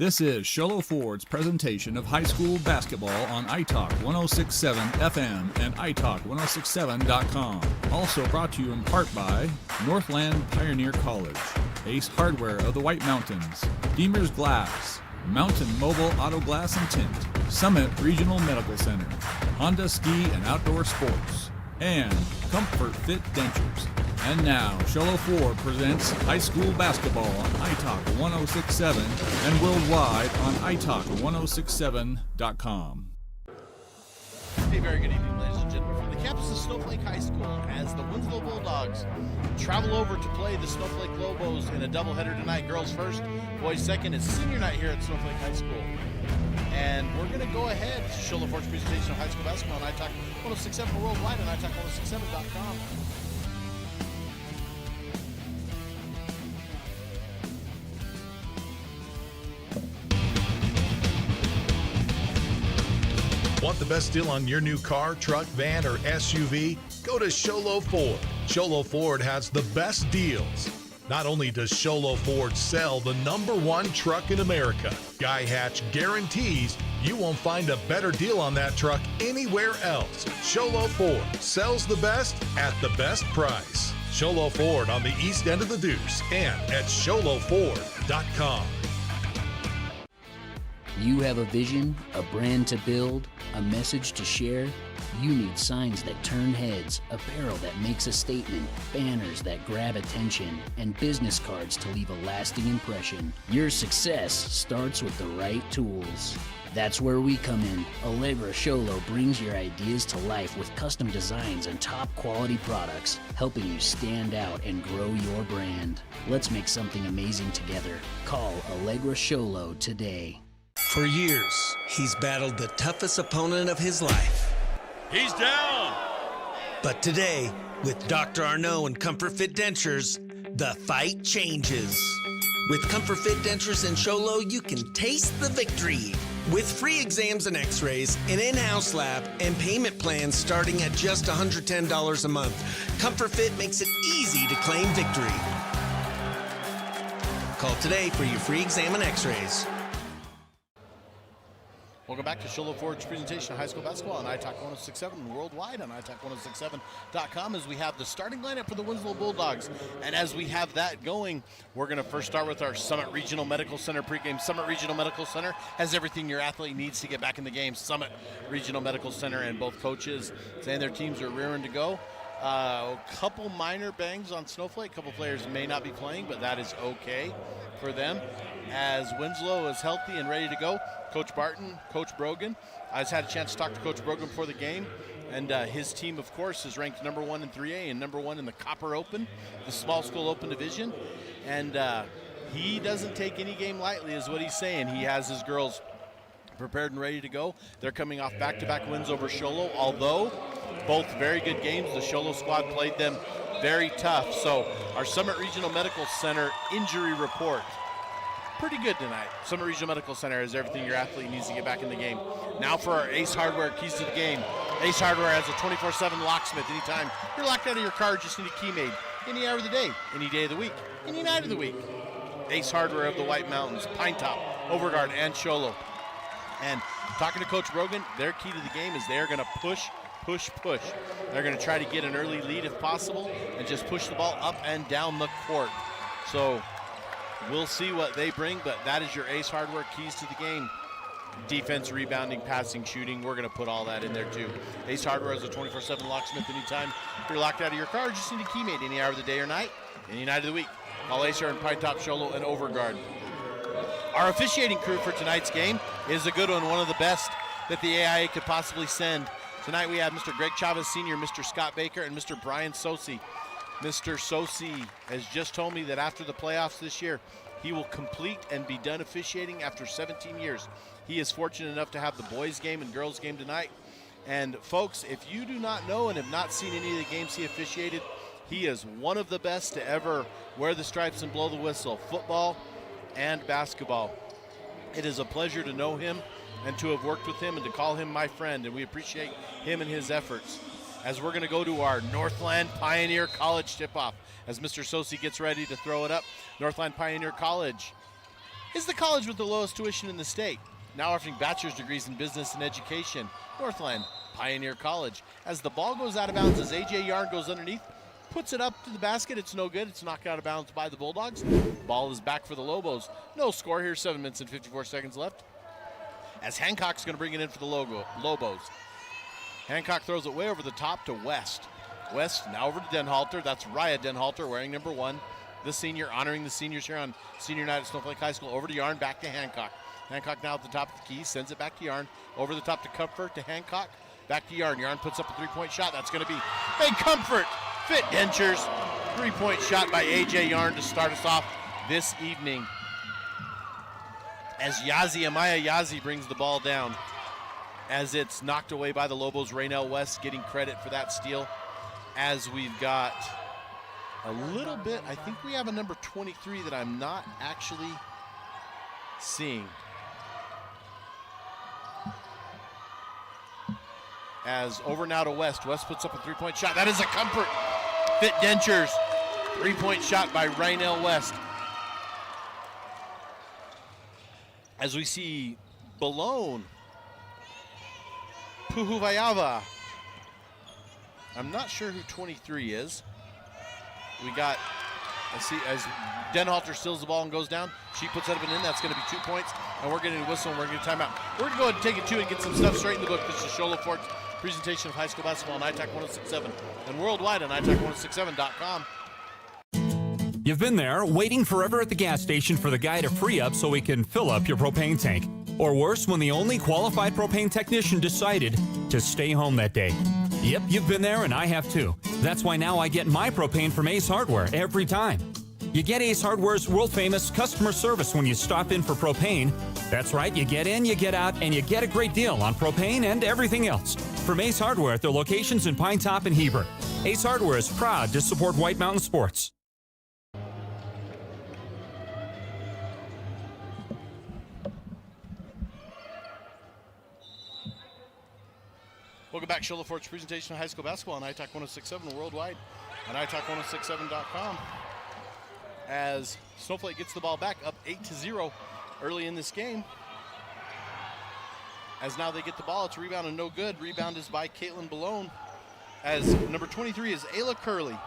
This is Sholo Ford's presentation of high school basketball on iTalk 1067 FM and iTalk1067.com. Also brought to you in part by Northland Pioneer College, Ace Hardware of the White Mountains, Deemer's Glass, Mountain Mobile Auto Glass and Tint, Summit Regional Medical Center, Honda Ski and Outdoor Sports, and Comfort Fit Dentures. And now, Sholo Ford presents high school basketball on iTalk 1067 and worldwide on iTalk1067.com. A very good evening, ladies and gentlemen, from the campus of Snowflake High School as the Winslow Bulldogs travel over to play the Snowflake Lobos in a doubleheader tonight. Girls first, boys second. It's senior night here at Snowflake High School. And we're going to go ahead to Sholo Ford's presentation of high school basketball on iTalk 1067 worldwide on iTalk1067.com. Want the best deal on your new car, truck, van, or SUV? Go to Sholo Ford. Sholo Ford has the best deals. Not only does Sholo Ford sell the #1 truck in America, Guy Hatch guarantees you won't find a better deal on that truck anywhere else. Sholo Ford sells the best at the best price. Sholo Ford on the east end of the Deuce and at SholoFord.com. You have a vision, a brand to build, a message to share? You need signs that turn heads, apparel that makes a statement, banners that grab attention, and business cards to leave a lasting impression. Your success starts with the right tools. That's where we come in. Allegra Sholo brings your ideas to life with custom designs and top quality products, helping you stand out and grow your brand. Let's make something amazing together. Call Allegra Sholo today. For years, he's battled the toughest opponent of his life. He's down! But today, with Dr. Arnault and Comfort Fit Dentures, the fight changes. With Comfort Fit Dentures and Sholo, you can taste the victory. With free exams and x-rays, an in-house lab, and payment plans starting at just $110 a month, Comfort Fit makes it easy to claim victory. Call today for your free exam and x-rays. Welcome back to Sholo Ford's presentation of high school basketball on iTalk 1067 and worldwide on iTalk1067.com as we have the starting lineup for the Winslow Bulldogs. And as we have that going, we're going to first start with our Summit Regional Medical Center pregame. Summit Regional Medical Center has everything your athlete needs to get back in the game. Summit Regional Medical Center and both coaches saying their teams are rearing to go. A couple minor bangs on Snowflake. A couple players may not be playing, but that is okay for them. As Winslow is healthy and ready to go, Coach Barton, Coach Brogan. I just had a chance to talk to Coach Brogan before the game, and his team, of course, is ranked #1 in 3A and #1 in the Copper Open, the small school open division. And he doesn't take any game lightly is what he's saying. He has his girls prepared and ready to go. They're coming off back-to-back wins over Sholo, although both very good games. The Sholo squad played them very tough. So our Summit Regional Medical Center injury report. Pretty good tonight. Summit Regional Medical Center has everything your athlete needs to get back in the game. Now for our Ace Hardware keys to the game. Ace Hardware has a 24/7 locksmith. Anytime you're locked out of your car, just need a key made. Any hour of the day, any day of the week, any night of the week. Ace Hardware of the White Mountains, Pine Top, Overguard, and Sholo. And talking to Coach Brogan, their key to the game is they're going to push. They're going to try to get an early lead if possible and just push the ball up and down the court. So we'll see what they bring, but that is your Ace Hardware keys to the game. Defense, rebounding, passing, shooting, we're going to put all that in there too. Ace Hardware is a 24/7 locksmith. Anytime you're locked out of your car, just need a key made any hour of the day or night, any night of the week. Call Ace and Pine Top, Sholo, and Overguard. Our officiating crew for tonight's game is a good one of the best that the AIA could possibly send. Tonight we have Mr. Greg Chavez Sr., Mr. Scott Baker, and Mr. Brian Sosi. Mr. Sosi has just told me that after the playoffs this year, he will complete and be done officiating after 17 years. He is fortunate enough to have the boys' game and girls' game tonight. And folks, if you do not know and have not seen any of the games he officiated, he is one of the best to ever wear the stripes and blow the whistle, football and basketball. It is a pleasure to know him and to have worked with him and to call him my friend, and we appreciate him and his efforts. As we're going to go to our Northland Pioneer College tip-off as Mr. Sosi gets ready to throw it up. Northland Pioneer College is the college with the lowest tuition in the state, now offering bachelor's degrees in business and education, Northland Pioneer College. As the ball goes out of bounds, as A.J. Yarn goes underneath, puts it up to the basket. It's no good. It's knocked out of bounds by the Bulldogs. Ball is back for the Lobos. No score here, 7 minutes and 54 seconds left. As Hancock's going to bring it in for the Lobos. Hancock throws it way over the top to West. West now over to Denhalter. That's Raya Denhalter wearing number 1. The senior, honoring the seniors here on senior night at Snowflake High School. Over to Yarn, back to Hancock. Hancock now at the top of the key, sends it back to Yarn. Over the top to Comfort, to Hancock. Back to Yarn. Yarn puts up a three-point shot. That's going to be a Comfort. Fit Dentures. Three-point shot by A.J. Yarn to start us off this evening. As Amaya Yazi brings the ball down. As it's knocked away by the Lobos. Raynell West getting credit for that steal. As we've got a little bit, I think we have a number 23 that I'm not actually seeing. As over now to West. West puts up a three-point shot. That is a Comfort. Fit Dentures. Three-point shot by Raynell West. As we see Balone. Puhuvayava. I'm not sure who 23 is. We got, let's see, as Denhalter steals the ball and goes down, she puts that up and in. That's going to be 2 points. And we're getting a whistle and we're going to timeout. We're going to go ahead and take it 2 and get some stuff straight in the book. This is Shola Ford's presentation of high school basketball on ITAC 1067 and worldwide on ITAC1067.com. You've been there, waiting forever at the gas station for the guy to free up so he can fill up your propane tank. Or worse, when the only qualified propane technician decided to stay home that day. Yep, you've been there and I have too. That's why now I get my propane from Ace Hardware every time. You get Ace Hardware's world-famous customer service when you stop in for propane. That's right, you get in, you get out, and you get a great deal on propane and everything else. From Ace Hardware at their locations in Pine Top and Heber. Ace Hardware is proud to support White Mountain sports. Welcome back, Shola Ford's presentation of high school basketball on ITAC 1067 worldwide on ITAC1067.com. As Snowflake gets the ball back up 8-0 early in this game. As now they get the ball, it's a rebound and no good. Rebound is by Caitlin Balone. As number 23 is Ayla Curley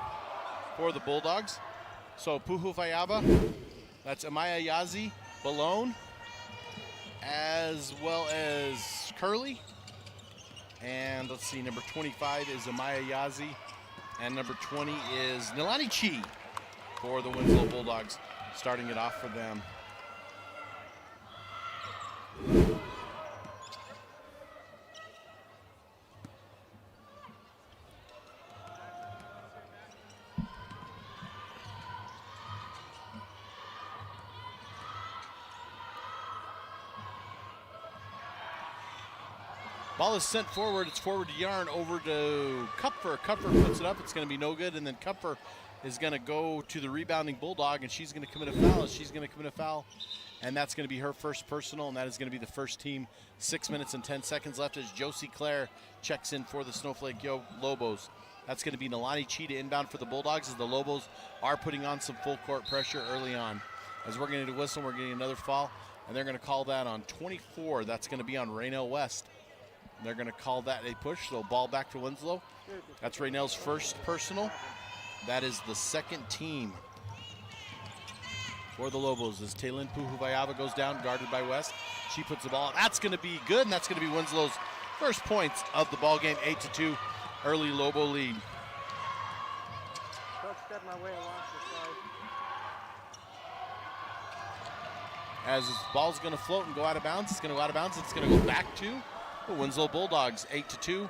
for the Bulldogs. So Puhuvayaba, that's Amaya Yazi, Balone, as well as Curley. And let's see, number 25 is Amaya Yazi, and number 20 is Nilani Chi for the Winslow Bulldogs, starting it off for them. Ball is sent forward. It's forward to Yarn, over to Kupfer. Kupfer puts it up. It's going to be no good. And then Kupfer is going to go to the rebounding Bulldog, and she's going to commit a foul. She's going to commit a foul, and that's going to be her first personal, and that is going to be the first team. 6 minutes and 10 seconds left as Josie Clare checks in for the Snowflake Lobos. That's going to be Nilani Chi to inbound for the Bulldogs, as the Lobos are putting on some full court pressure early on. As we're getting to whistle, we're getting another foul, and they're going to call that on 24. That's going to be on Raynell West. They're going to call that a push, so ball back to Winslow. That's Raynell's first personal. That is the second team for the Lobos as Taylin Puhuvayava goes down, guarded by West. She puts the ball. That's going to be good, and that's going to be Winslow's first points of the ball game. 8-2, early Lobo lead. As this ball's going to float and go out of bounds, it's going to go out of bounds. It's going to go back to the Winslow Bulldogs. 8-2.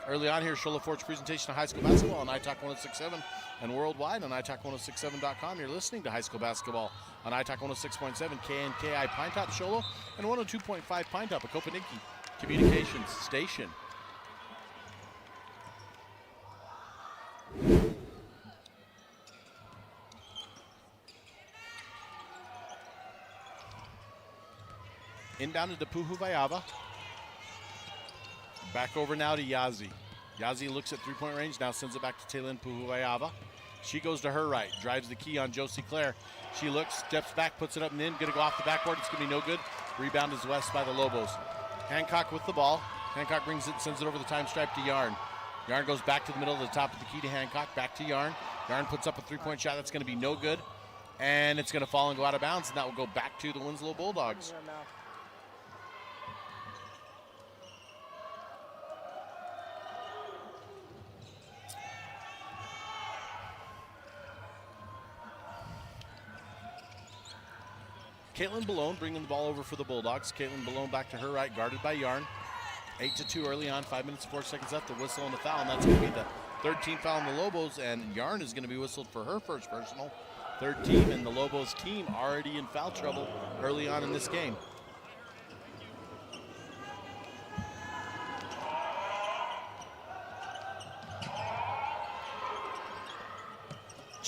Early on here, Shola Ford's presentation of high school basketball on ITAC 1067 and worldwide on ITAC1067.com. You're listening to high school basketball on ITAC 106.7 KNKI Pine Top Shola and 102.5 Pine Top, a Kopaniki communications station. Inbounded to Puhuvayava. Back over now to Yazi. Yazi looks at three-point range, now sends it back to Taylin Puhuvayava. She goes to her right, drives the key on Josie Claire. She looks, steps back, puts it up and in, gonna go off the backboard. It's gonna be no good. Rebound is West by the Lobos. Hancock with the ball. Hancock brings it, sends it over the time stripe to Yarn. Yarn goes back to the middle of the top of the key to Hancock, back to Yarn. Yarn puts up a three-point shot. That's gonna be no good. And it's gonna fall and go out of bounds, and that will go back to the Winslow Bulldogs. Caitlin Ballone bringing the ball over for the Bulldogs. Caitlin Ballone back to her right, guarded by Yarn. 8-2 early on, 5 minutes and 4 seconds left. The whistle and the foul, and that's going to be the third team foul on the Lobos, and Yarn is going to be whistled for her first personal. Third team, and the Lobos team already in foul trouble early on in this game.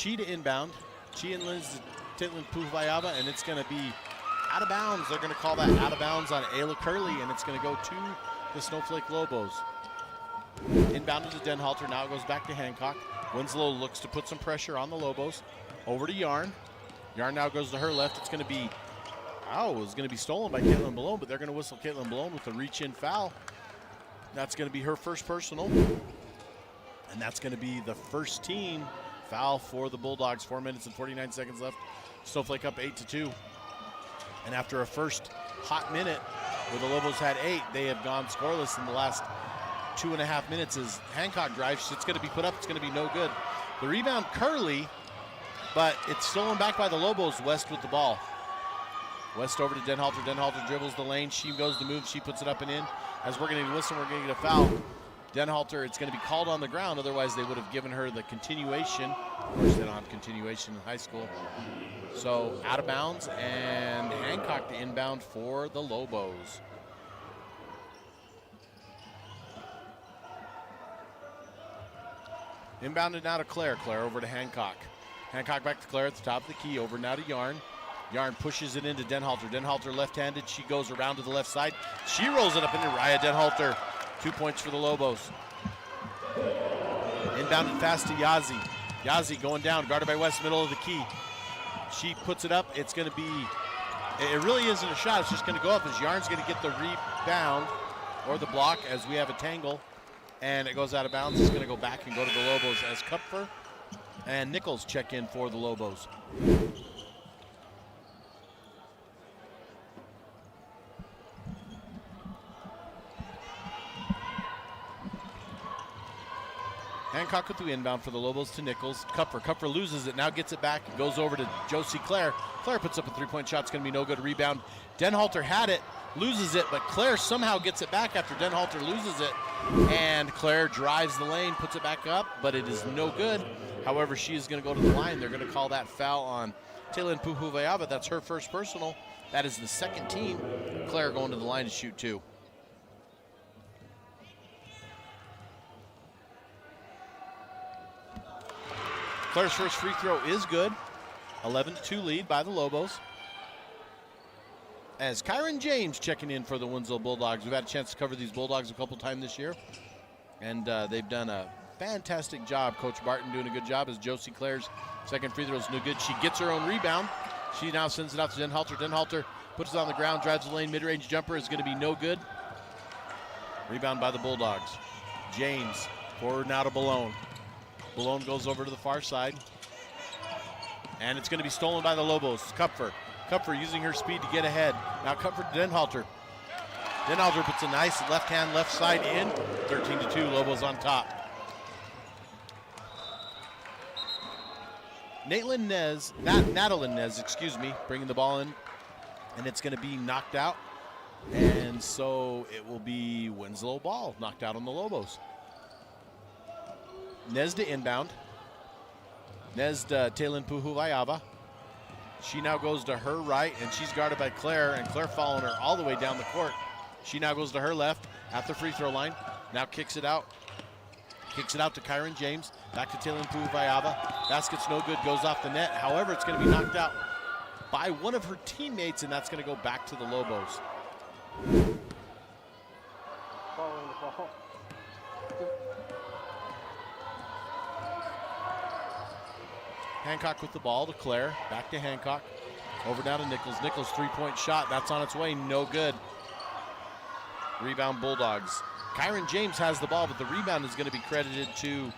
Chi to inbound. Chi and Titlin Puvayava, and it's going to be out of bounds. They're going to call that out of bounds on Ayla Curley, and it's going to go to the Snowflake Lobos. Inbounded to Denhalter. Now it goes back to Hancock. Winslow looks to put some pressure on the Lobos. Over to Yarn. Yarn now goes to her left. It's going to be, it's going to be stolen by Caitlin Ballone, but they're going to whistle Caitlin Ballone with a reach-in foul. That's going to be her first personal, and that's going to be the first team foul for the Bulldogs. 4 minutes and 49 seconds left. Snowflake up 8-2. And after a first hot minute where the Lobos had 8, they have gone scoreless in the last 2.5 minutes as Hancock drives. It's going to be put up. It's going to be no good. The rebound, Curley, but it's stolen back by the Lobos. West with the ball. West over to Denhalter. Denhalter dribbles the lane. She goes to move. She puts it up and in. As we're going to listen, we're going to get a foul. Denhalter, it's going to be called on the ground. Otherwise, they would have given her the continuation. Of course, they don't have continuation in high school. So out of bounds, and Hancock to inbound for the Lobos. Inbounded now to Claire. Claire over to Hancock. Hancock back to Claire at the top of the key. Over now to Yarn. Yarn pushes it into Denhalter. Denhalter left-handed. She goes around to the left side. She rolls it up into Raya Denhalter. 2 points for the Lobos. Inbounded fast to Yazzie. Yazzie going down, guarded by West, middle of the key. She puts it up. It's going to be, it really isn't a shot. It's just going to go up as Yarn's going to get the rebound or the block as we have a tangle. And it goes out of bounds. It's going to go back and go to the Lobos as Kupfer and Nichols check in for the Lobos. Hancock with the inbound for the Lobos to Nichols. Kupfer loses it, now gets it back, goes over to Josie Claire. Claire puts up a three-point shot, it's going to be no good. Rebound. Denhalter had it, loses it, but Claire somehow gets it back after Denhalter loses it. And Claire drives the lane, puts it back up, but it is no good. However, she is going to go to the line. They're going to call that foul on Taylin Puhuvayava. That's her first personal. That is the second team. Claire going to the line to shoot 2. Claire's first free throw is good. 11-2 lead by the Lobos. As Kyron James checking in for the Winslow Bulldogs. We've had a chance to cover these Bulldogs a couple times this year. And they've done a fantastic job. Coach Barton doing a good job as Josie Claire's second free throw is no good. She gets her own rebound. She now sends it out to Denhalter. Denhalter puts it on the ground, drives the lane, mid-range jumper is going to be no good. Rebound by the Bulldogs. James forward now to Ballone. Ballone goes over to the far side. And it's going to be stolen by the Lobos. Kupfer using her speed to get ahead. Now Kupfer to Denhalter. Denhalter puts a nice left hand, left side in. 13-2, Lobos on top. Natalyn Nez, bringing the ball in. And it's going to be knocked out. And so it will be Winslow ball knocked out on the Lobos. Nez to inbound. Nez to Taylin Puhuvayava. She now goes to her right, and she's guarded by Claire, and Claire following her all the way down the court. She now goes to her left at the free throw line. Now kicks it out. Kicks it out to Kyron James. Back to Taylin Puhuvayava. Basket's no good, goes off the net. However, it's going to be knocked out by one of her teammates, and that's going to go back to the Lobos. Following the ball. Hancock with the ball to Claire. Back to Hancock. Over now to Nichols. Nichols, three-point shot. That's on its way. No good. Rebound Bulldogs. Kyron James has the ball, but the rebound is going to be credited to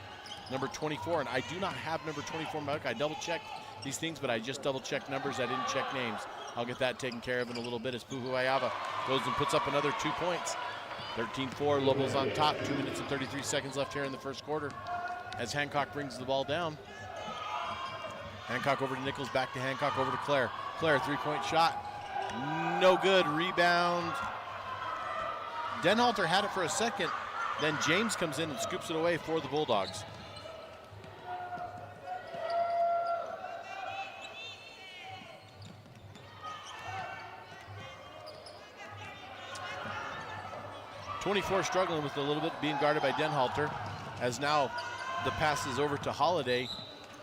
number 24. And I do not have number 24 in my book. I double-checked these things, but I just double-checked numbers. I didn't check names. I'll get that taken care of in a little bit as Puhu Ayava goes and puts up another 2 points. 13-4, Lobos on top. 2 minutes and 33 seconds left here in the first quarter as Hancock brings the ball down. Hancock over to Nichols, back to Hancock, over to Claire. Claire, three-point shot. No good. Rebound. Denhalter had it for a second. Then James comes in and scoops it away for the Bulldogs. .24 struggling with a little bit, being guarded by Denhalter, as now the pass is over to Holiday,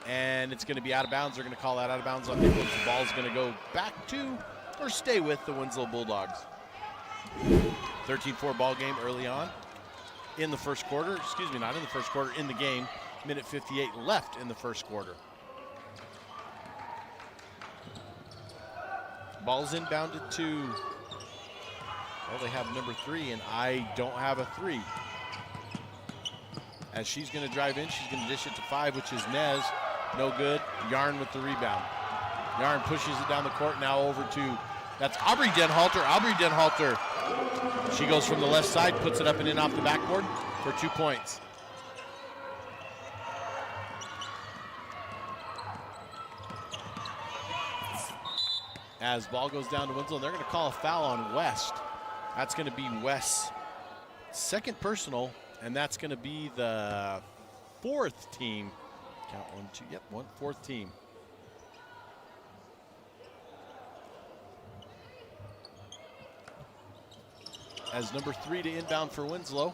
and it's going to be out of bounds. They're going to call that out of bounds on Nichols. The ball is going to go back to or stay with the Winslow Bulldogs. 13-4 ball game early on in the first quarter. Excuse me, not in the first quarter, in the game. Minute 58 left in the first quarter. Ball's inbounded to, well, they have number 3, and I don't have a 3. As she's going to drive in, she's going to dish it to 5, which is Nez. No good. Yarn with the rebound. Yarn pushes it down the court, now over to, that's Aubrey Denhalter. Aubrey Denhalter. She goes from the left side, puts it up and in off the backboard for 2 points. As ball goes down to Winslow, they're going to call a foul on West. That's going to be West's second personal, and that's going to be the 4th team. Count 1, 2, yep, 4th team. As number 3 to inbound for Winslow.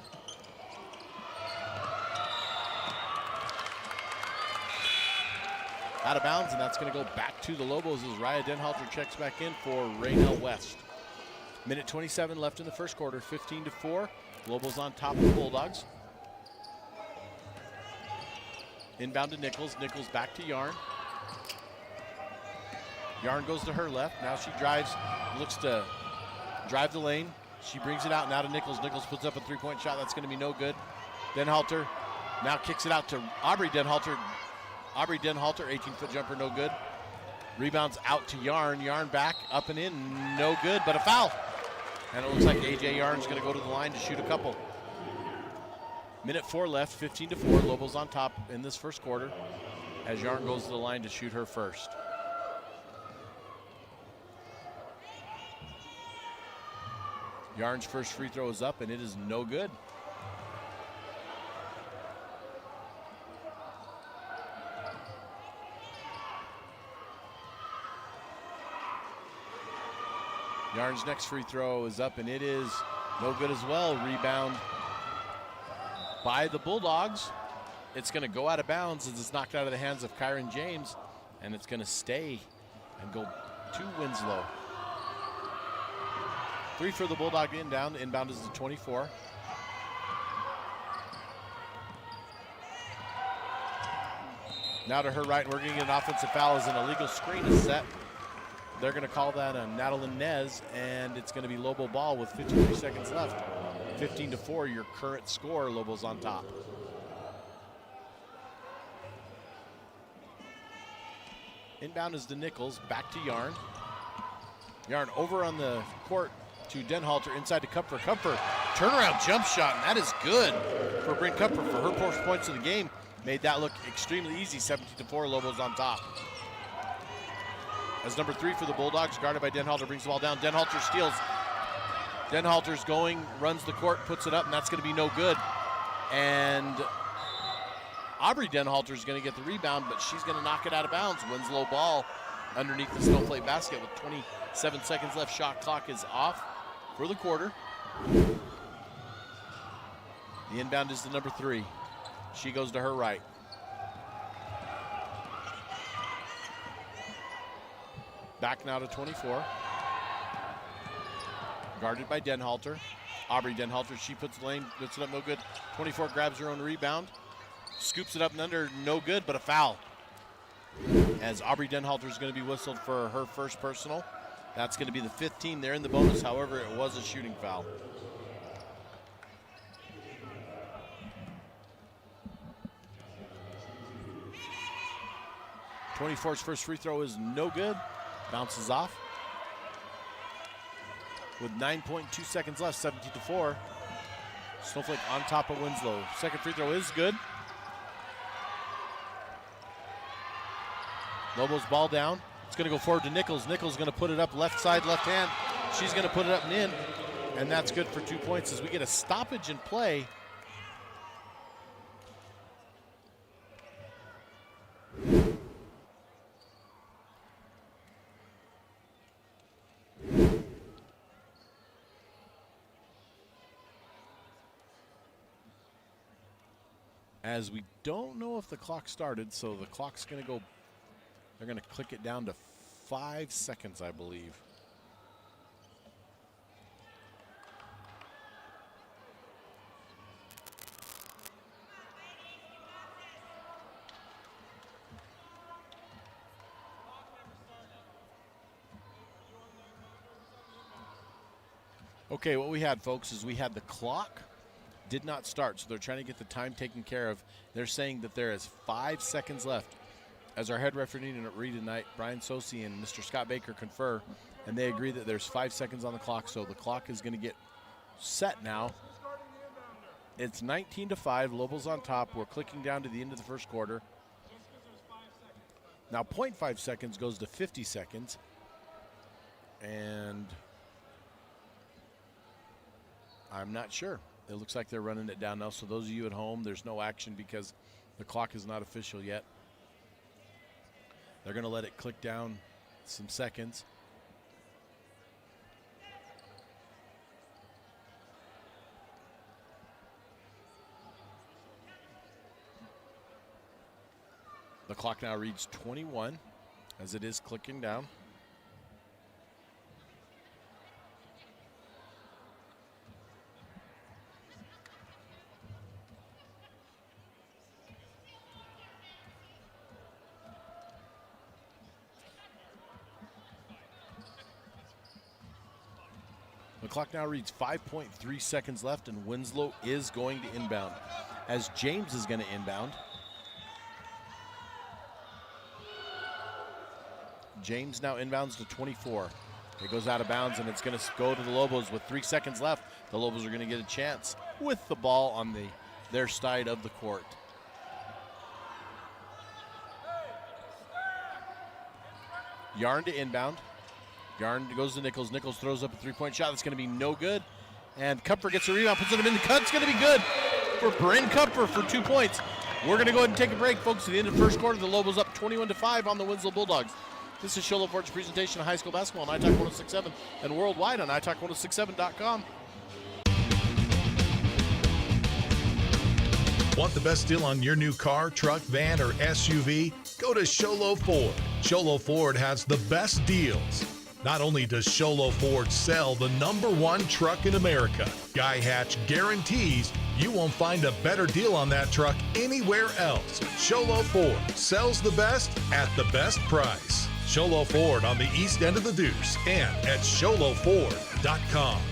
Out of bounds, and that's going to go back to the Lobos as Raya Denhalter checks back in for Raynell West. Minute 27 left in the first quarter, 15-4. Lobos on top of the Bulldogs. Inbound to Nichols. Nichols back to Yarn. Yarn goes to her left. Now she drives, looks to drive the lane. She brings it out now to Nichols. Nichols puts up a three-point shot. That's going to be no good. Denhalter now kicks it out to Aubrey Denhalter. Aubrey Denhalter, 18-foot jumper, no good. Rebounds out to Yarn. Yarn back, up and in, no good, but a foul. And it looks like A.J. Yarn's going to go to the line to shoot a couple. Minute 4 left, 15-4. Lobos on top in this first quarter as Yarn goes to the line to shoot her first. Yarn's first free throw is up, and it is no good. Yarn's next free throw is up, and it is no good as well. Rebound by the Bulldogs. It's going to go out of bounds as it's knocked out of the hands of Kyron James, and it's going to stay and go to Winslow. 3 for the Bulldog inbound. Inbound is the 24. Now to her right, and we're going to get an offensive foul as an illegal screen is set. They're going to call that a Natalie Nez, and it's going to be Lobo ball with 53 seconds left. 15-4, your current score. Lobos on top. Inbound is to Nichols, back to Yarn. Yarn over on the court to Denhalter, inside to Kupfer. Kupfer, turnaround jump shot, and that is good for Bryn Kupfer for her first points of the game. Made that look extremely easy. 17-4, Lobos on top. As number 3 for the Bulldogs, guarded by Denhalter, brings the ball down. Denhalter steals. Denhalter's going, runs the court, puts it up, and that's going to be no good. And Aubrey Denhalter is going to get the rebound, but she's going to knock it out of bounds. Winslow ball underneath the Snowflake basket with 27 seconds left. Shot clock is off for the quarter. The inbound is to number 3. She goes to her right. Back now to 24. Guarded by Denhalter. Aubrey Denhalter, she puts the lane, puts it up, no good. 24 grabs her own rebound. Scoops it up and under, no good, but a foul. As Aubrey Denhalter is going to be whistled for her first personal. That's going to be the 15 there in the bonus. However, it was a shooting foul. '24's first free throw is no good. Bounces off. With 9.2 seconds left, 17-4. Snowflake on top of Winslow. Second free throw is good. Lobos ball down. It's going to go forward to Nichols. Nichols going to put it up left side, left hand. She's going to put it up and in. And that's good for 2 points as we get a stoppage in play. As we don't know if the clock started, so the clock's going to go, they're going to click it down to 5 seconds, I believe. Okay, what we had, folks, is we had the clock did not start, so they're trying to get the time taken care of. They're saying that there is 5 seconds left. As our head referee tonight, Brian Sosi and Mr. Scott Baker confer, and they agree that there's 5 seconds on the clock, so the clock is going to get set now. It's 19-5, Lobos on top. We're clicking down to the end of the first quarter. Now 0.5 seconds goes to 50 seconds, and I'm not sure. It looks like they're running it down now. So those of you at home, there's no action because the clock is not official yet. They're going to let it click down some seconds. The clock now reads 21 as it is clicking down. The clock now reads 5.3 seconds left, and Winslow is going to inbound, as James is going to inbound. James now inbounds to 24. It goes out of bounds, and it's going to go to the Lobos with 3 seconds left. The Lobos are going to get a chance with the ball on their side of the court. Yarn to inbound. Yarn goes to Nichols. Nichols throws up a three-point shot. That's going to be no good. And Kupfer gets a rebound, puts it in the cut. It's going to be good for Bryn Kupfer for 2 points. We're going to go ahead and take a break, folks. At the end of the first quarter, the Lobos up 21-5 on the Winslow Bulldogs. This is Show Fort's presentation of high school basketball on iTalk 106.7 and worldwide on iTalk106.7.com. Want the best deal on your new car, truck, van, or SUV? Go to Sholo Ford. Sholo Ford has the best deals. Not only does Sholo Ford sell the #1 truck in America, Guy Hatch guarantees you won't find a better deal on that truck anywhere else. Sholo Ford sells the best at the best price. Sholo Ford on the east end of the Deuce and at SholoFord.com.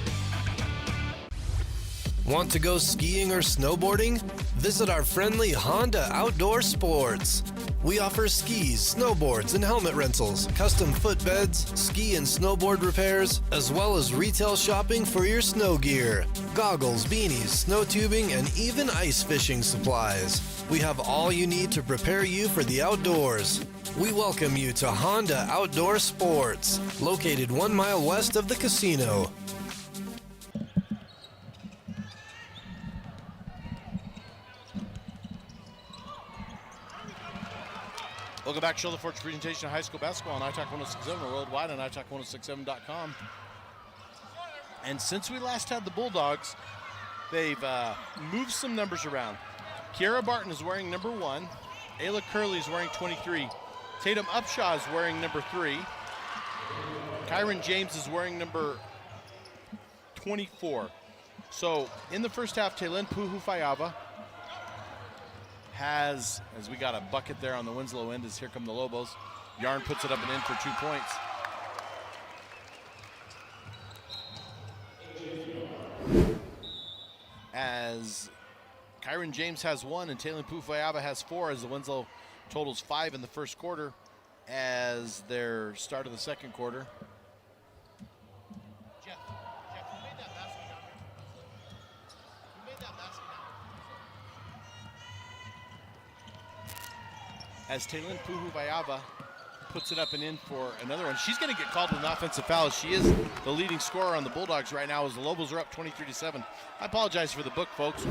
Want to go skiing or snowboarding? Visit our friendly Honda Outdoor Sports. We offer skis, snowboards, and helmet rentals, custom footbeds, ski and snowboard repairs, as well as retail shopping for your snow gear, goggles, beanies, snow tubing, and even ice fishing supplies. We have all you need to prepare you for the outdoors. We welcome you to Honda Outdoor Sports, located 1 mile west of the casino. Welcome back to Show the Fort's presentation of high school basketball on iTalk 106.7 or worldwide on iTalk106.7.com. And since we last had the Bulldogs, they've moved some numbers around. Kiara Barton is wearing number 1. Ayla Curley is wearing 23. Tatum Upshaw is wearing number 3. Kyron James is wearing number 24. So in the first half, Taylen Puhufayava has, as we got a bucket there on the Winslow end, as here come the Lobos. Yarn puts it up and in for 2 points. As Kyron James has 1 and Taylor Pufayava has 4, as the Winslow totals 5 in the first quarter as their start of the second quarter. Jeff, who made that basket down there? Who made that basket down there? As Taylor Pufayava puts it up and in for another one. She's going to get called with an offensive foul. She is the leading scorer on the Bulldogs right now as the Lobos are up 23-7. I apologize for the book, folks.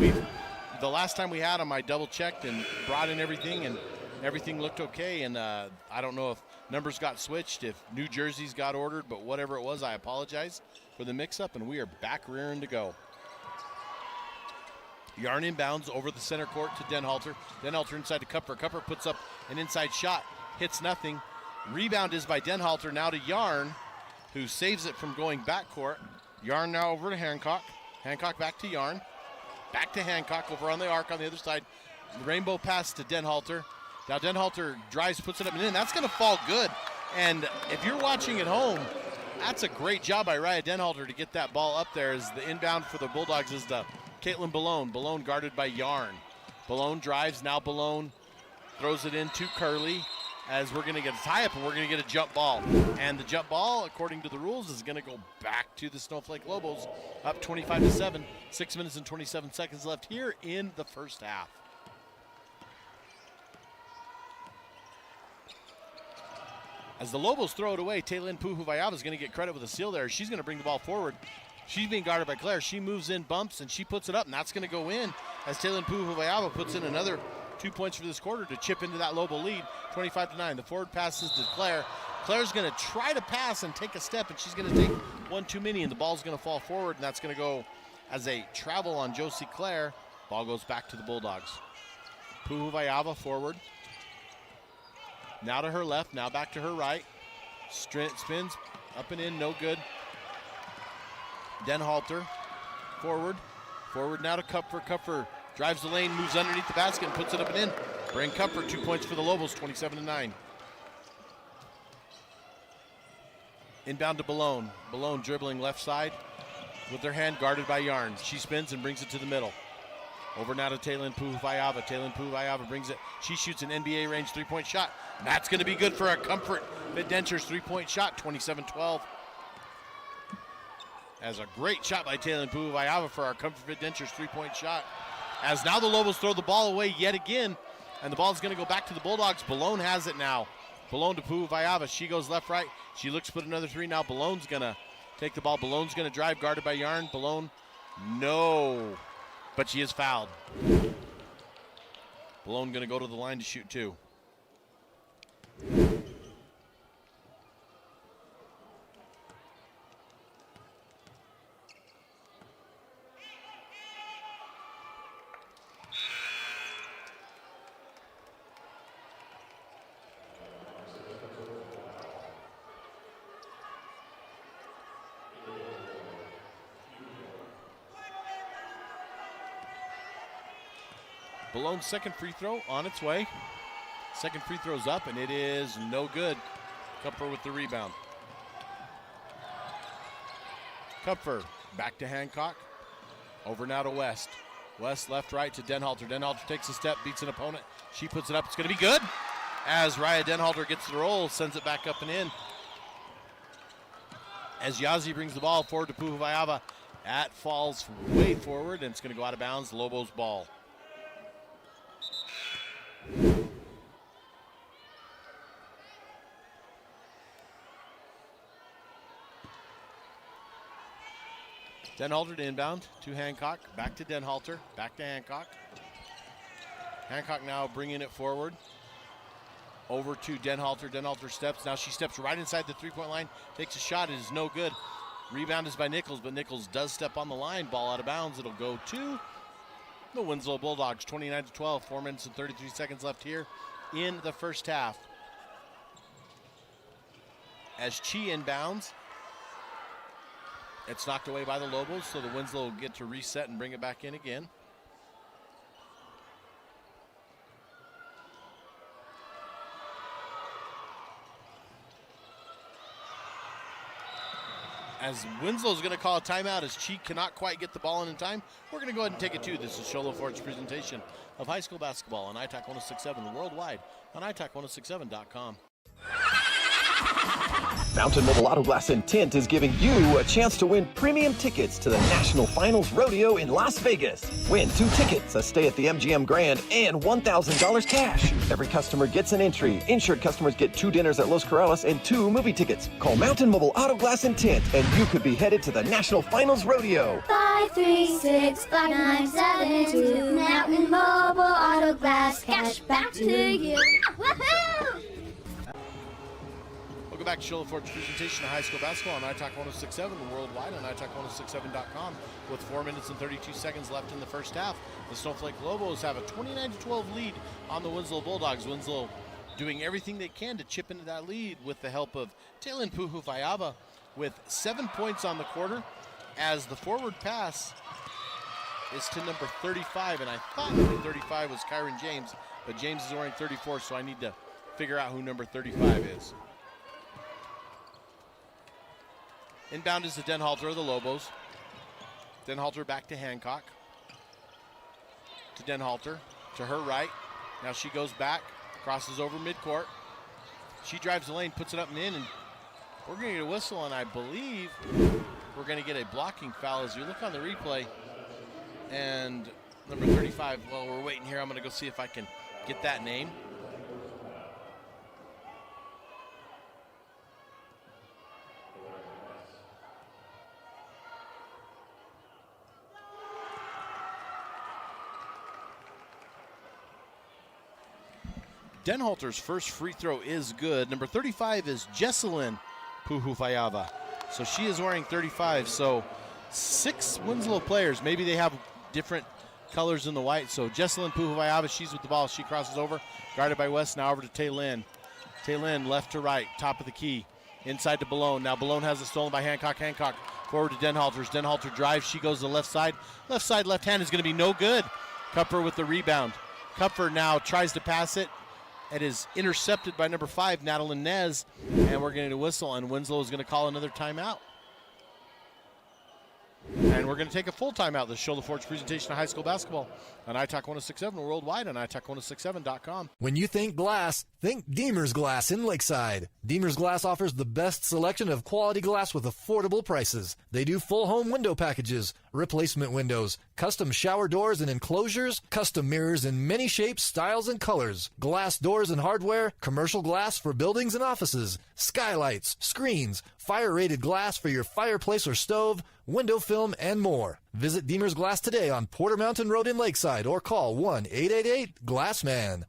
The last time we had them, I double-checked and brought in everything, and everything looked okay. And I don't know if numbers got switched, if new jerseys got ordered, but whatever it was, I apologize for the mix-up, and we are back rearing to go. Yarn inbounds over the center court to Denhalter. Denhalter inside to Kupfer. Kupfer puts up an inside shot, hits nothing. Rebound is by Denhalter, now to Yarn, who saves it from going backcourt. Yarn now over to Hancock. Hancock back to Yarn. Back to Hancock over on the arc on the other side. The rainbow pass to Denhalter. Now Denhalter drives, puts it up and in. That's going to fall good. And if you're watching at home, that's a great job by Raya Denhalter to get that ball up there. As the inbound for the Bulldogs is to Caitlin Ballone. Ballone guarded by Yarn. Ballone drives, now Ballone throws it in to Curley, as we're going to get a tie-up and we're going to get a jump ball. And the jump ball, according to the rules, is going to go back to the Snowflake Lobos, up 25-7. 6 minutes and 27 seconds left here in the first half. As the Lobos throw it away, Taylin Puhuvayava is going to get credit with a steal there. She's going to bring the ball forward. She's being guarded by Claire. She moves in, bumps, and she puts it up, and that's going to go in as Taylin Puhuvayava puts in another 2 points for this quarter to chip into that Lobo lead, 25-9. The forward passes to Claire. Claire's going to try to pass and take a step, and she's going to take one too many, and the ball's going to fall forward, and that's going to go as a travel on Josie Claire. Ball goes back to the Bulldogs. Puhuvayava forward. Now to her left, now back to her right. Spins, up and in, no good. Denhalter, forward. Forward now to Kupfer. Kupfer drives the lane, moves underneath the basket, and puts it up and in. Brain Kupfer, 2 points for the Lobos, 27-9. Inbound to Ballone. Ballone dribbling left side with her hand guarded by Yarn. She spins and brings it to the middle. Over now to Taylin Puhuvayava. Taylin Puhuvayava brings it. She shoots an NBA range three-point shot. That's going to be good for a Comfort Mid-Dentures three-point shot, 27-12. As a great shot by Taylin Puhuvayava for our Comfort Mid-Dentures three-point shot. As now the Lobos throw the ball away yet again, and the ball's going to go back to the Bulldogs. Ballone has it now. Ballone to Puhuvayava. She goes left, right. She looks to put another three. Now Ballone's going to take the ball. Ballone's going to drive, guarded by Yarn. Ballone, no. But she is fouled. Ballone going to go to the line to shoot two. Ballone's second free throw on its way. Second free throw's up, and it is no good. Kupfer with the rebound. Kupfer back to Hancock. Over now to West. West left, right to Denhalter. Denhalter takes a step, beats an opponent. She puts it up. It's going to be good. As Raya Denhalter gets the roll, sends it back up and in. As Yazzie brings the ball forward to Puhuvayava. That falls way forward, and it's going to go out of bounds. Lobos ball. Denhalter to inbound to Hancock, back to Denhalter, back to Hancock. Hancock now bringing it forward. Over to Denhalter. Denhalter steps. Now she steps right inside the three-point line, takes a shot. It is no good. Rebound is by Nichols, but Nichols does step on the line. Ball out of bounds. It'll go to the Winslow Bulldogs, 29-12. 4 minutes and 33 seconds left here in the first half. As Chi inbounds, it's knocked away by the Lobos, so the Winslow will get to reset and bring it back in again. as Winslow is going to call a timeout as Chi cannot quite get the ball in time. We're going to go ahead and take it too. This is Sholo Ford's presentation of high school basketball on iTalk 106.7 worldwide on iTalk106.7.com. Mountain Mobile Auto Glass and Tint is giving you a chance to win premium tickets to the National Finals Rodeo in Las Vegas. Win 2 tickets, a stay at the MGM Grand, and $1,000 cash. Every customer gets an entry. Insured customers get 2 dinners at Los Corrales and 2 movie tickets. Call Mountain Mobile Auto Glass and Tint, and you could be headed to the National Finals Rodeo. 536-5972. Mountain Mobile Auto Glass, cash back to you. Woohoo! Welcome back to Sholo Ford's presentation of high school basketball on iTalk 106.7 worldwide on iTalk106.7.com. With 4 minutes and 32 seconds left in the first half, the Snowflake Lobos have a 29-12 lead on the Winslow Bulldogs. Winslow doing everything they can to chip into that lead with the help of Talon Puhufayava with 7 points on the quarter, as the forward pass is to number 35, and I thought number 35 was Kyron James, but James is wearing 34, so I need to figure out who number 35 is. Inbound is to Denhalter of the Lobos. Denhalter back to Hancock. To Denhalter, to her right. Now she goes back, crosses over midcourt. She drives the lane, puts it up and in, and we're going to get a whistle, and I believe we're going to get a blocking foul as you look on the replay. And number 35, well, we're waiting here. I'm going to go see if I can get that name. Denhalter's first free throw is good. Number 35 is Jesselyn Puhufayava. So she is wearing 35. So 6 Winslow players. Maybe they have different colors in the white. So Jesselyn Puhufayava, she's with the ball. She crosses over, guarded by West. Now over to Taylin. Taylin left to right, top of the key. Inside to Balone. Now Balone has it stolen by Hancock. Hancock forward to Denhalter. Denhalter drives. She goes to the left side. Left side, left hand is going to be no good. Kupfer with the rebound. Kupfer now tries to pass it. It is intercepted by number 5, Natalie Nez, and we're getting a whistle, and Winslow is going to call another timeout. And we're going to take a full timeout. This is Sholo Ford's presentation of high school basketball on iTalk 106.7 worldwide on iTalk106.7.com. When you think glass, think Deemer's Glass in Lakeside. Deemer's Glass offers the best selection of quality glass with affordable prices. They do full home window packages, replacement windows, custom shower doors and enclosures, custom mirrors in many shapes, styles, and colors, glass doors and hardware, commercial glass for buildings and offices, skylights, screens, fire-rated glass for your fireplace or stove, window film, and more. Visit Deemer's Glass today on Porter Mountain Road in Lakeside or call 1-888-GLASSMAN.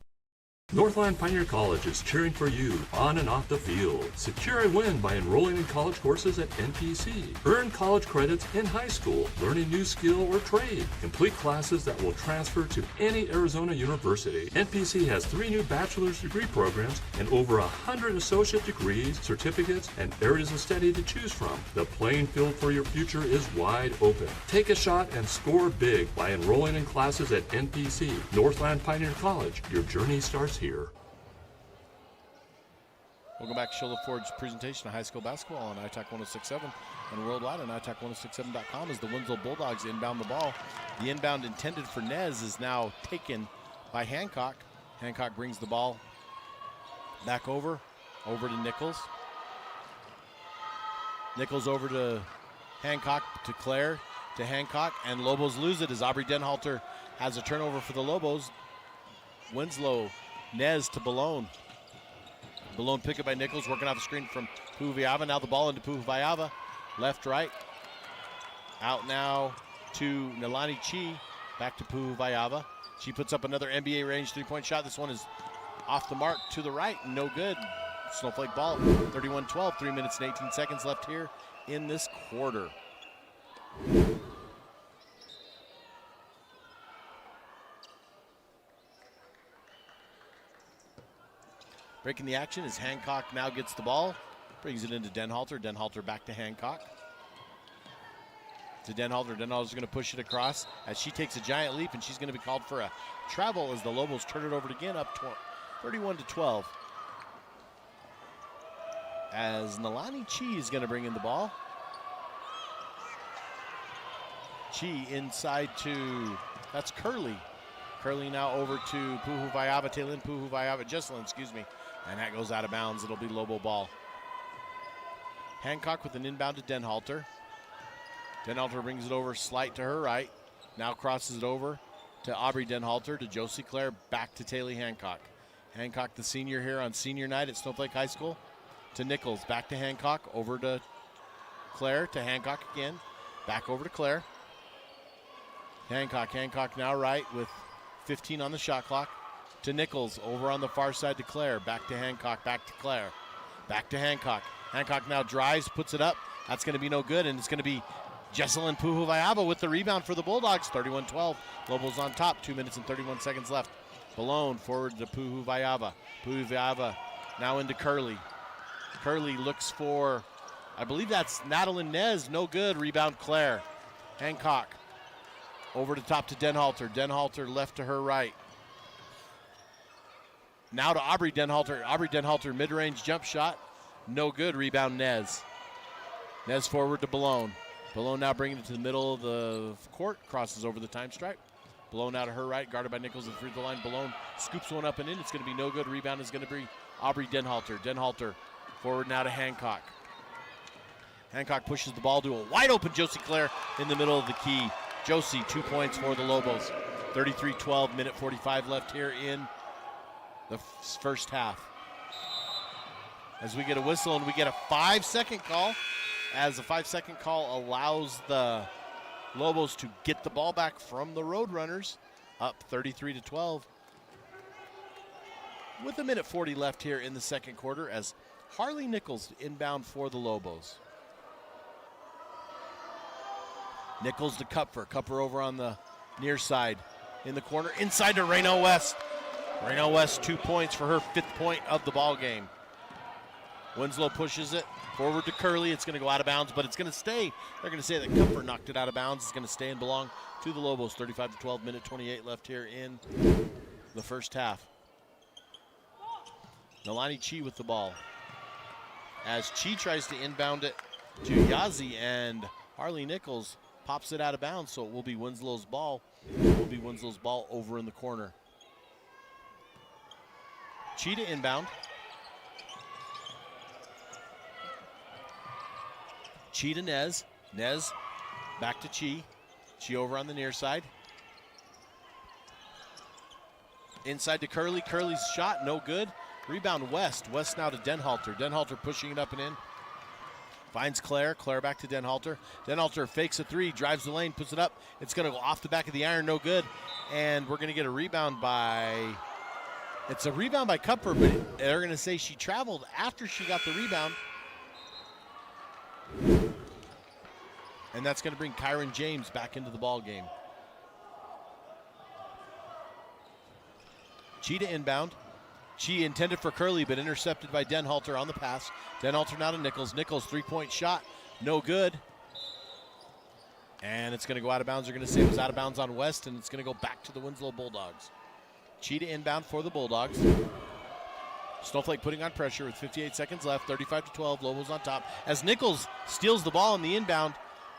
Northland Pioneer College is cheering for you on and off the field. Secure a win by enrolling in college courses at NPC. Earn college credits in high school, learn a new skill or trade. Complete classes that will transfer to any Arizona university. NPC has 3 new bachelor's degree programs and over 100 associate degrees, certificates, and areas of study to choose from. The playing field for your future is wide open. Take a shot and score big by enrolling in classes at NPC. Northland Pioneer College. Your journey starts here. Welcome back to Sholo Ford's presentation of high school basketball on iTalk 106.7 and worldwide on iTalk106.7.com as the Winslow Bulldogs inbound the ball. The inbound intended for Nez is now taken by Hancock. Hancock brings the ball back over to Nichols. Nichols over to Hancock, to Claire, to Hancock, and Lobos lose it as Aubrey Denhalter has a turnover for the Lobos. Winslow, Nez to Balone. Balone pick up by Nichols, working off the screen from Puhufayava. Now the ball into Puhufayava. Left, right. Out now to Nalani Chi. Back to Puhufayava. She puts up another NBA range 3-point shot. This one is off the mark to the right. No good. Snowflake ball. 31-12. 3 minutes and 18 seconds left here in this quarter. Breaking the action as Hancock now gets the ball. Brings it into Denhalter. Denhalter back to Hancock. To Denhalter. Denhalter's going to push it across as she takes a giant leap, and she's going to be called for a travel as the Lobos turn it over again, up 31-12. As Nalani Chi is going to bring in the ball. Chi inside to, that's Curley. Curley now over to Puhu Vaiava, Taylin Puhu Vaiava, Jesselyn, excuse me. And that goes out of bounds. It'll be Lobo ball. Hancock with an inbound to Denhalter. Denhalter brings it over, slight to her right. Now crosses it over to Aubrey Denhalter, to Josie Claire, back to Taylor Hancock. Hancock, the senior here on senior night at Snowflake High School, to Nichols, back to Hancock, over to Claire, to Hancock again, back over to Claire. Hancock now right with 15 on the shot clock, to Nichols, over on the far side to Claire, back to Hancock, back to Claire, back to Hancock. Hancock now drives, puts it up. That's going to be no good, and it's going to be Jesselyn Puhu Vaiava with the rebound for the Bulldogs. 31-12. Lobos on top. 2 minutes and 31 seconds left. Balone forward to Puhu Vaiava. Puhu Vaiava now into Curley. Curley looks for, I believe that's Madeline Nez. No good. Rebound Claire. Hancock over the top to Denhalter. Denhalter left to her right. Now to Aubrey Denhalter. Aubrey Denhalter mid-range jump shot. No good. Rebound Nez. Nez forward to Balone. Balone now bringing it to the middle of the court. Crosses over the time stripe. Balone out to her right. Guarded by Nichols at the free throw line. Balone scoops one up and in. It's going to be no good. Rebound is going to be Aubrey Denhalter. Denhalter forward now to Hancock. Hancock pushes the ball to a wide open Josie Claire in the middle of the key. Josie, 2 points for the Lobos. 33-12, minute 45 left here in the first half. As we get a whistle and we get a 5-second call, as a 5-second call allows the Lobos to get the ball back from the Roadrunners, up 33-12. With a minute 40 left here in the second quarter, as Harley Nichols inbound for the Lobos. Nichols to Kupfer. Kupfer over on the near side in the corner. Inside to Raynell West. Raynell West, 2 points for her 5th point of the ball game. Winslow pushes it forward to Curley. It's going to go out of bounds, but it's going to stay. They're going to say that Kupfer knocked it out of bounds. It's going to stay and belong to the Lobos. 35-12, minute 28 left here in the first half. Nalani Chi with the ball. As Chi tries to inbound it to Yazi, and Harley Nichols pops it out of bounds, so it will be Winslow's ball. It will be Winslow's ball over in the corner. Chi to inbound. Chi to Nez. Nez back to Chi. Chi over on the near side. Inside to Curley. Curley's shot, no good. Rebound West. West now to Denhalter. Denhalter pushing it up and in. Finds Claire. Claire back to Denhalter. Denhalter fakes a three, drives the lane, puts it up. It's going to go off the back of the iron, no good. And we're going to get a rebound by, it's a rebound by Kupfer, but they're going to say she traveled after she got the rebound. And that's going to bring Kyron James back into the ball game. Cheetah inbound. Chi intended for Curley, but intercepted by Denhalter on the pass. Denhalter now to Nichols. Nichols, three-point shot, no good. And it's going to go out of bounds. They're going to say it was out of bounds on West, and it's going to go back to the Winslow Bulldogs. Cheetah inbound for the Bulldogs. Snowflake putting on pressure with 58 seconds left, 35-12, Lobos on top. As Nichols steals the ball in the inbound,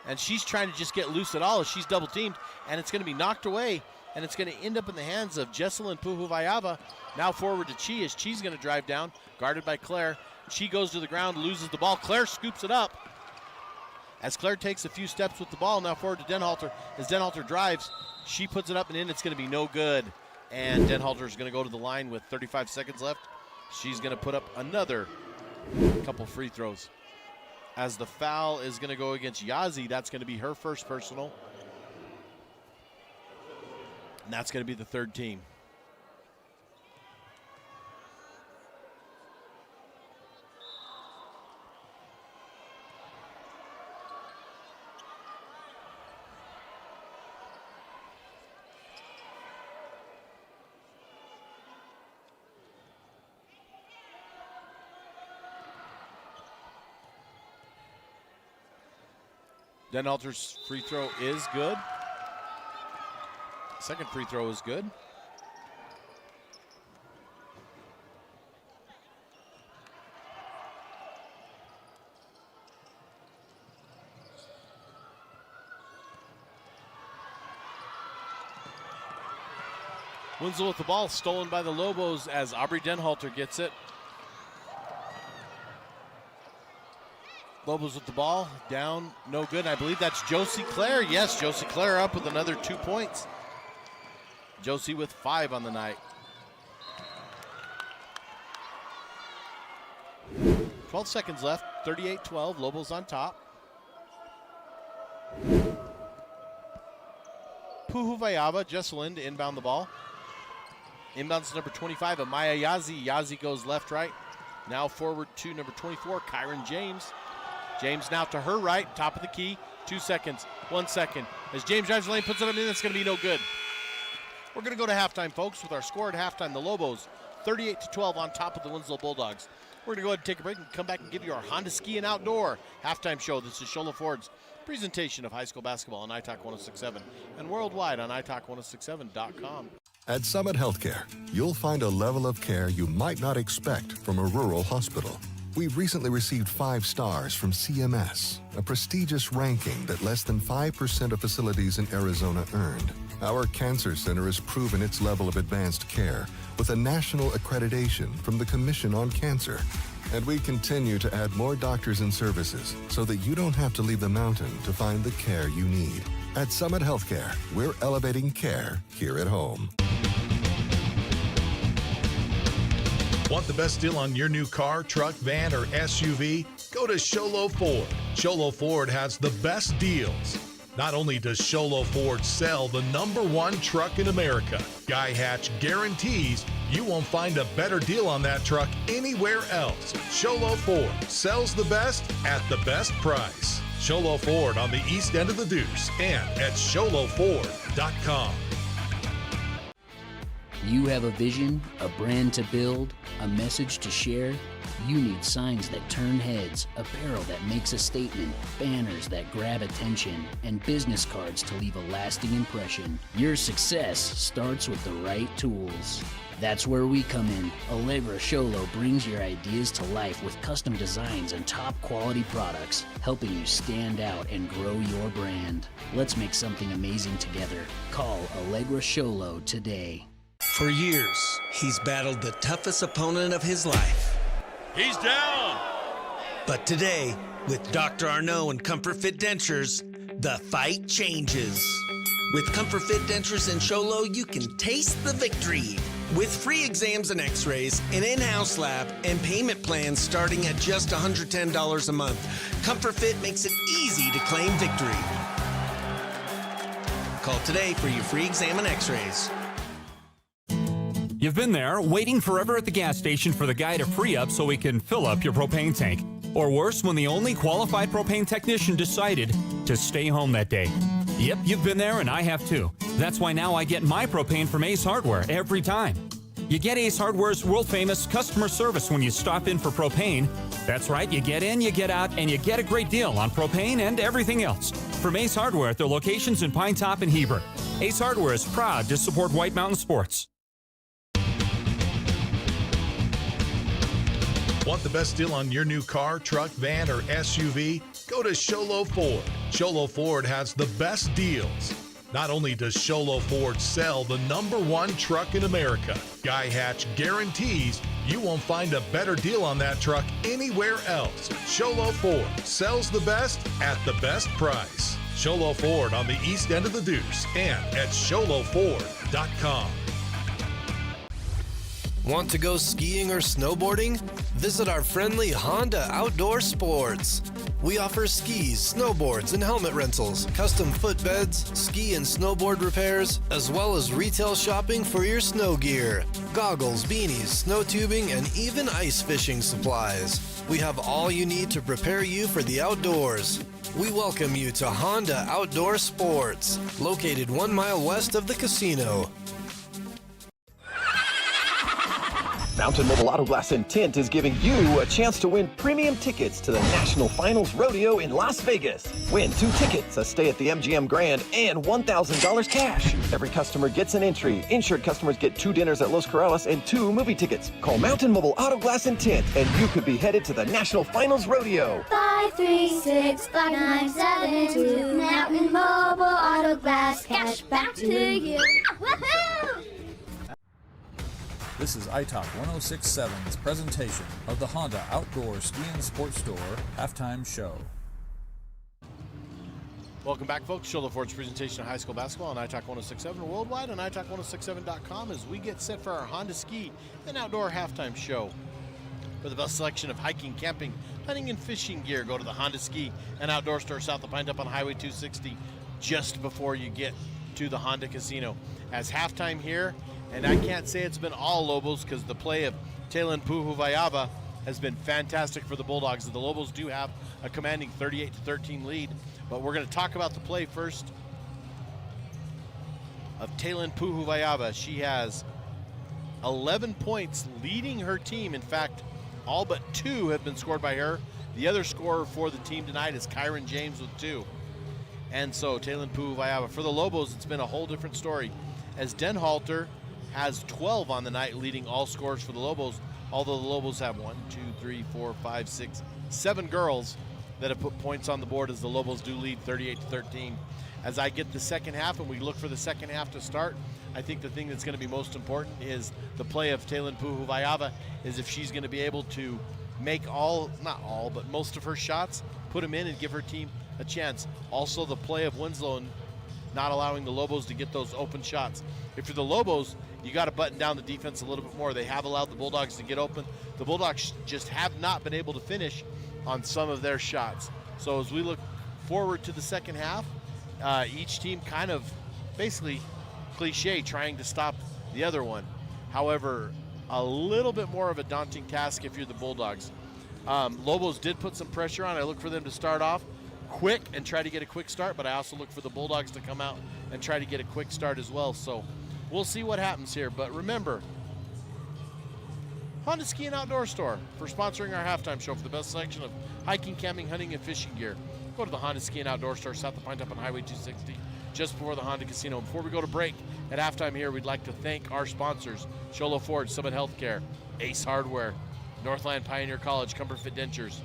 and she's trying to just get loose at all as she's double-teamed, and it's going to be knocked away, and it's going to end up in the hands of Jesselyn Puhu Vaiava. Now forward to Chi as Chi's going to drive down, guarded by Claire. Chi goes to the ground, loses the ball. Claire scoops it up. As Claire takes a few steps with the ball, now forward to Denhalter. As Denhalter drives, she puts it up and in. It's going to be no good. And Denhalter is going to go to the line with 35 seconds left. She's going to put up another couple free throws. As the foul is going to go against Yazi, that's going to be her first personal. And that's going to be the third team. Denhalter's free throw is good. Second free throw is good. Winslow with the ball, stolen by the Lobos as Aubrey Denhalter gets it. Lobos with the ball, down, no good. I believe that's Josie Claire. Yes, Josie Claire up with another 2 points. Josie with 5 on the night. 12 seconds left, 38-12, Lobos on top. Puhuvayava, Jesselyn to inbound the ball. Inbounds number 25, Amaya Yazi. Yazi goes left, right. Now forward to number 24, Kyron James. James now to her right, top of the key. 2 seconds, 1 second. As James drives the lane, puts it in, it's going to be no good. We're going to go to halftime, folks, with our score at halftime. The Lobos, 38-12 on top of the Winslow Bulldogs. We're going to go ahead and take a break and come back and give you our Honda Ski and Outdoor halftime show. This is Shola Ford's presentation of high school basketball on iTalk 106.7 and worldwide on iTalk106.7.com. At Summit Healthcare, you'll find a level of care you might not expect from a rural hospital. We've recently received 5 stars from CMS, a prestigious ranking that less than 5% of facilities in Arizona earned. Our cancer center has proven its level of advanced care with a national accreditation from the Commission on Cancer. And we continue to add more doctors and services so that you don't have to leave the mountain to find the care you need. At Summit Healthcare, we're elevating care here at home. Want the best deal on your new car, truck, van, or SUV? Go to Sholo Ford. Sholo Ford has the best deals. Not only does Sholo Ford sell the #1 truck in America, Guy Hatch guarantees you won't find a better deal on that truck anywhere else. Sholo Ford sells the best at the best price. Sholo Ford on the east end of the Deuce and at SholoFord.com. You have a vision, a brand to build, a message to share? You need signs that turn heads, apparel that makes a statement, banners that grab attention, and business cards to leave a lasting impression. Your success starts with the right tools. That's where we come in. Allegra Sholo brings your ideas to life with custom designs and top quality products, helping you stand out and grow your brand. Let's make something amazing together. Call Allegra Sholo today. For years, he's battled the toughest opponent of his life. He's down! But today, with Dr. Arnault and Comfort Fit Dentures, the fight changes. With Comfort Fit Dentures and Sholo, you can taste the victory. With free exams and x-rays, an in-house lab, and payment plans starting at just $110 a month, Comfort Fit makes it easy to claim victory. Call today for your free exam and x-rays. You've been there, waiting forever at the gas station for the guy to free up so he can fill up your propane tank. Or worse, when the only qualified propane technician decided to stay home that day. Yep, you've been there and I have too. That's why now I get my propane from Ace Hardware every time. You get Ace Hardware's world-famous customer service when you stop in for propane. That's right, you get in, you get out, and you get a great deal on propane and everything else. From Ace Hardware at their locations in Pine Top and Heber. Ace Hardware is proud to support White Mountain Sports. Want the best deal on your new car, truck, van, or SUV? Go to Sholo Ford. Sholo Ford has the best deals. Not only does Sholo Ford sell the #1 truck in America, Guy Hatch guarantees you won't find a better deal on that truck anywhere else. Sholo Ford sells the best at the best price. Sholo Ford on the east end of the Deuce and at SholoFord.com. Want to go skiing or snowboarding? Visit our friendly Honda Outdoor Sports. We offer skis, snowboards, and helmet rentals, custom footbeds, ski and snowboard repairs, as well as retail shopping for your snow gear, goggles, beanies, snow tubing, and even ice fishing supplies. We have all you need to prepare you for the outdoors. We welcome you to Honda Outdoor Sports, located 1 mile west of the casino. Mountain Mobile Auto Glass and Tint is giving you a chance to win premium tickets to the National Finals Rodeo in Las Vegas. Win 2 tickets, a stay at the MGM Grand, and $1,000 cash. Every customer gets an entry. Insured customers get 2 dinners at Los Corrales and 2 movie tickets. Call Mountain Mobile Auto Glass and Tint, and you could be headed to the National Finals Rodeo. 536-5972. Mountain Mobile Auto Glass, cash back to you. Woohoo! This is iTalk 1067's presentation of the Honda Outdoor Ski and Sports Store halftime show. Welcome back, folks. Show Ford's presentation of high school basketball on iTalk 1067 worldwide on iTalk1067.com as we get set for our Honda Ski and Outdoor halftime show. For the best selection of hiking, camping, hunting, and fishing gear, go to the Honda Ski and Outdoor Store south of Pine Top on Highway 260 just before you get to the Honda Casino. As halftime here, and I can't say it's been all Lobos because the play of Talon Puhuvayava has been fantastic for the Bulldogs. The Lobos do have a commanding 38-13 lead, but we're going to talk about the play first of Talon Puhuvayava. She has 11 points leading her team. In fact, all but 2 have been scored by her. The other scorer for the team tonight is Kyron James with 2. And so Talon Puhuvayava. For the Lobos, it's been a whole different story, as Denhalter has 12 on the night, leading all scorers for the Lobos, although the Lobos have 7 girls that have put points on the board, as the Lobos do lead 38-13. As I get the second half and we look for the second half to start, I think the thing that's going to be most important is the play of Talon Puhuvayava, is if she's going to be able to make not all, but most of her shots, put them in and give her team a chance. Also the play of Winslow and not allowing the Lobos to get those open shots. If you're the Lobos, you got to button down the defense a little bit more. They have allowed the Bulldogs to get open. The Bulldogs just have not been able to finish on some of their shots. So as we look forward to the second half, each team kind of basically cliche trying to stop the other one. However, a little bit more of a daunting task if you're the Bulldogs. Lobos did put some pressure on. I look for them to start off quick and try to get a quick start, but I also look for the Bulldogs to come out and try to get a quick start as well. So we'll see what happens here. But remember, Honda Ski and Outdoor Store for sponsoring our halftime show for the best selection of hiking, camping, hunting, and fishing gear. Go to the Honda Ski and Outdoor Store south of Pine Top on Highway 260 just before the Honda Casino. Before we go to break at halftime here, we'd like to thank our sponsors: Sholo Ford, Summit Healthcare, Ace Hardware, Northland Pioneer College, Comfort Fit Dentures,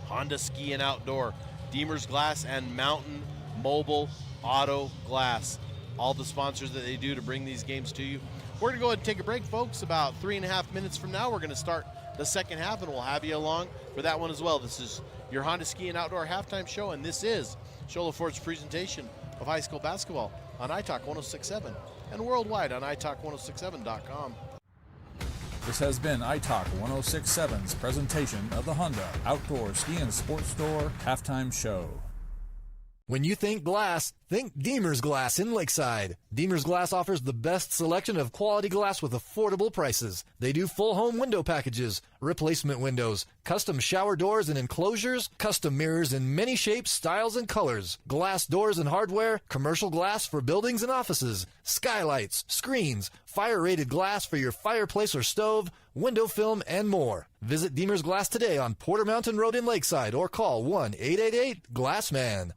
Honda Ski and Outdoor, Deemer's Glass, and Mountain Mobile Auto Glass. All the sponsors that they do to bring these games to you. We're going to go ahead and take a break, folks. About 3.5 minutes from now, we're going to start the second half, and we'll have you along for that one as well. This is your Honda Ski and Outdoor halftime show, and this is Sholo Ford's presentation of high school basketball on iTalk 1067 and worldwide on iTalk1067.com. This has been iTalk 1067's presentation of the Honda Outdoor Ski and Sports Store halftime show. When you think glass, think Deemer's Glass in Lakeside. Deemer's Glass offers the best selection of quality glass with affordable prices. They do full home window packages, replacement windows, custom shower doors and enclosures, custom mirrors in many shapes, styles, and colors, glass doors and hardware, commercial glass for buildings and offices, skylights, screens, fire-rated glass for your fireplace or stove, window film, and more. Visit Deemer's Glass today on Porter Mountain Road in Lakeside or call 1-888-GLASSMAN.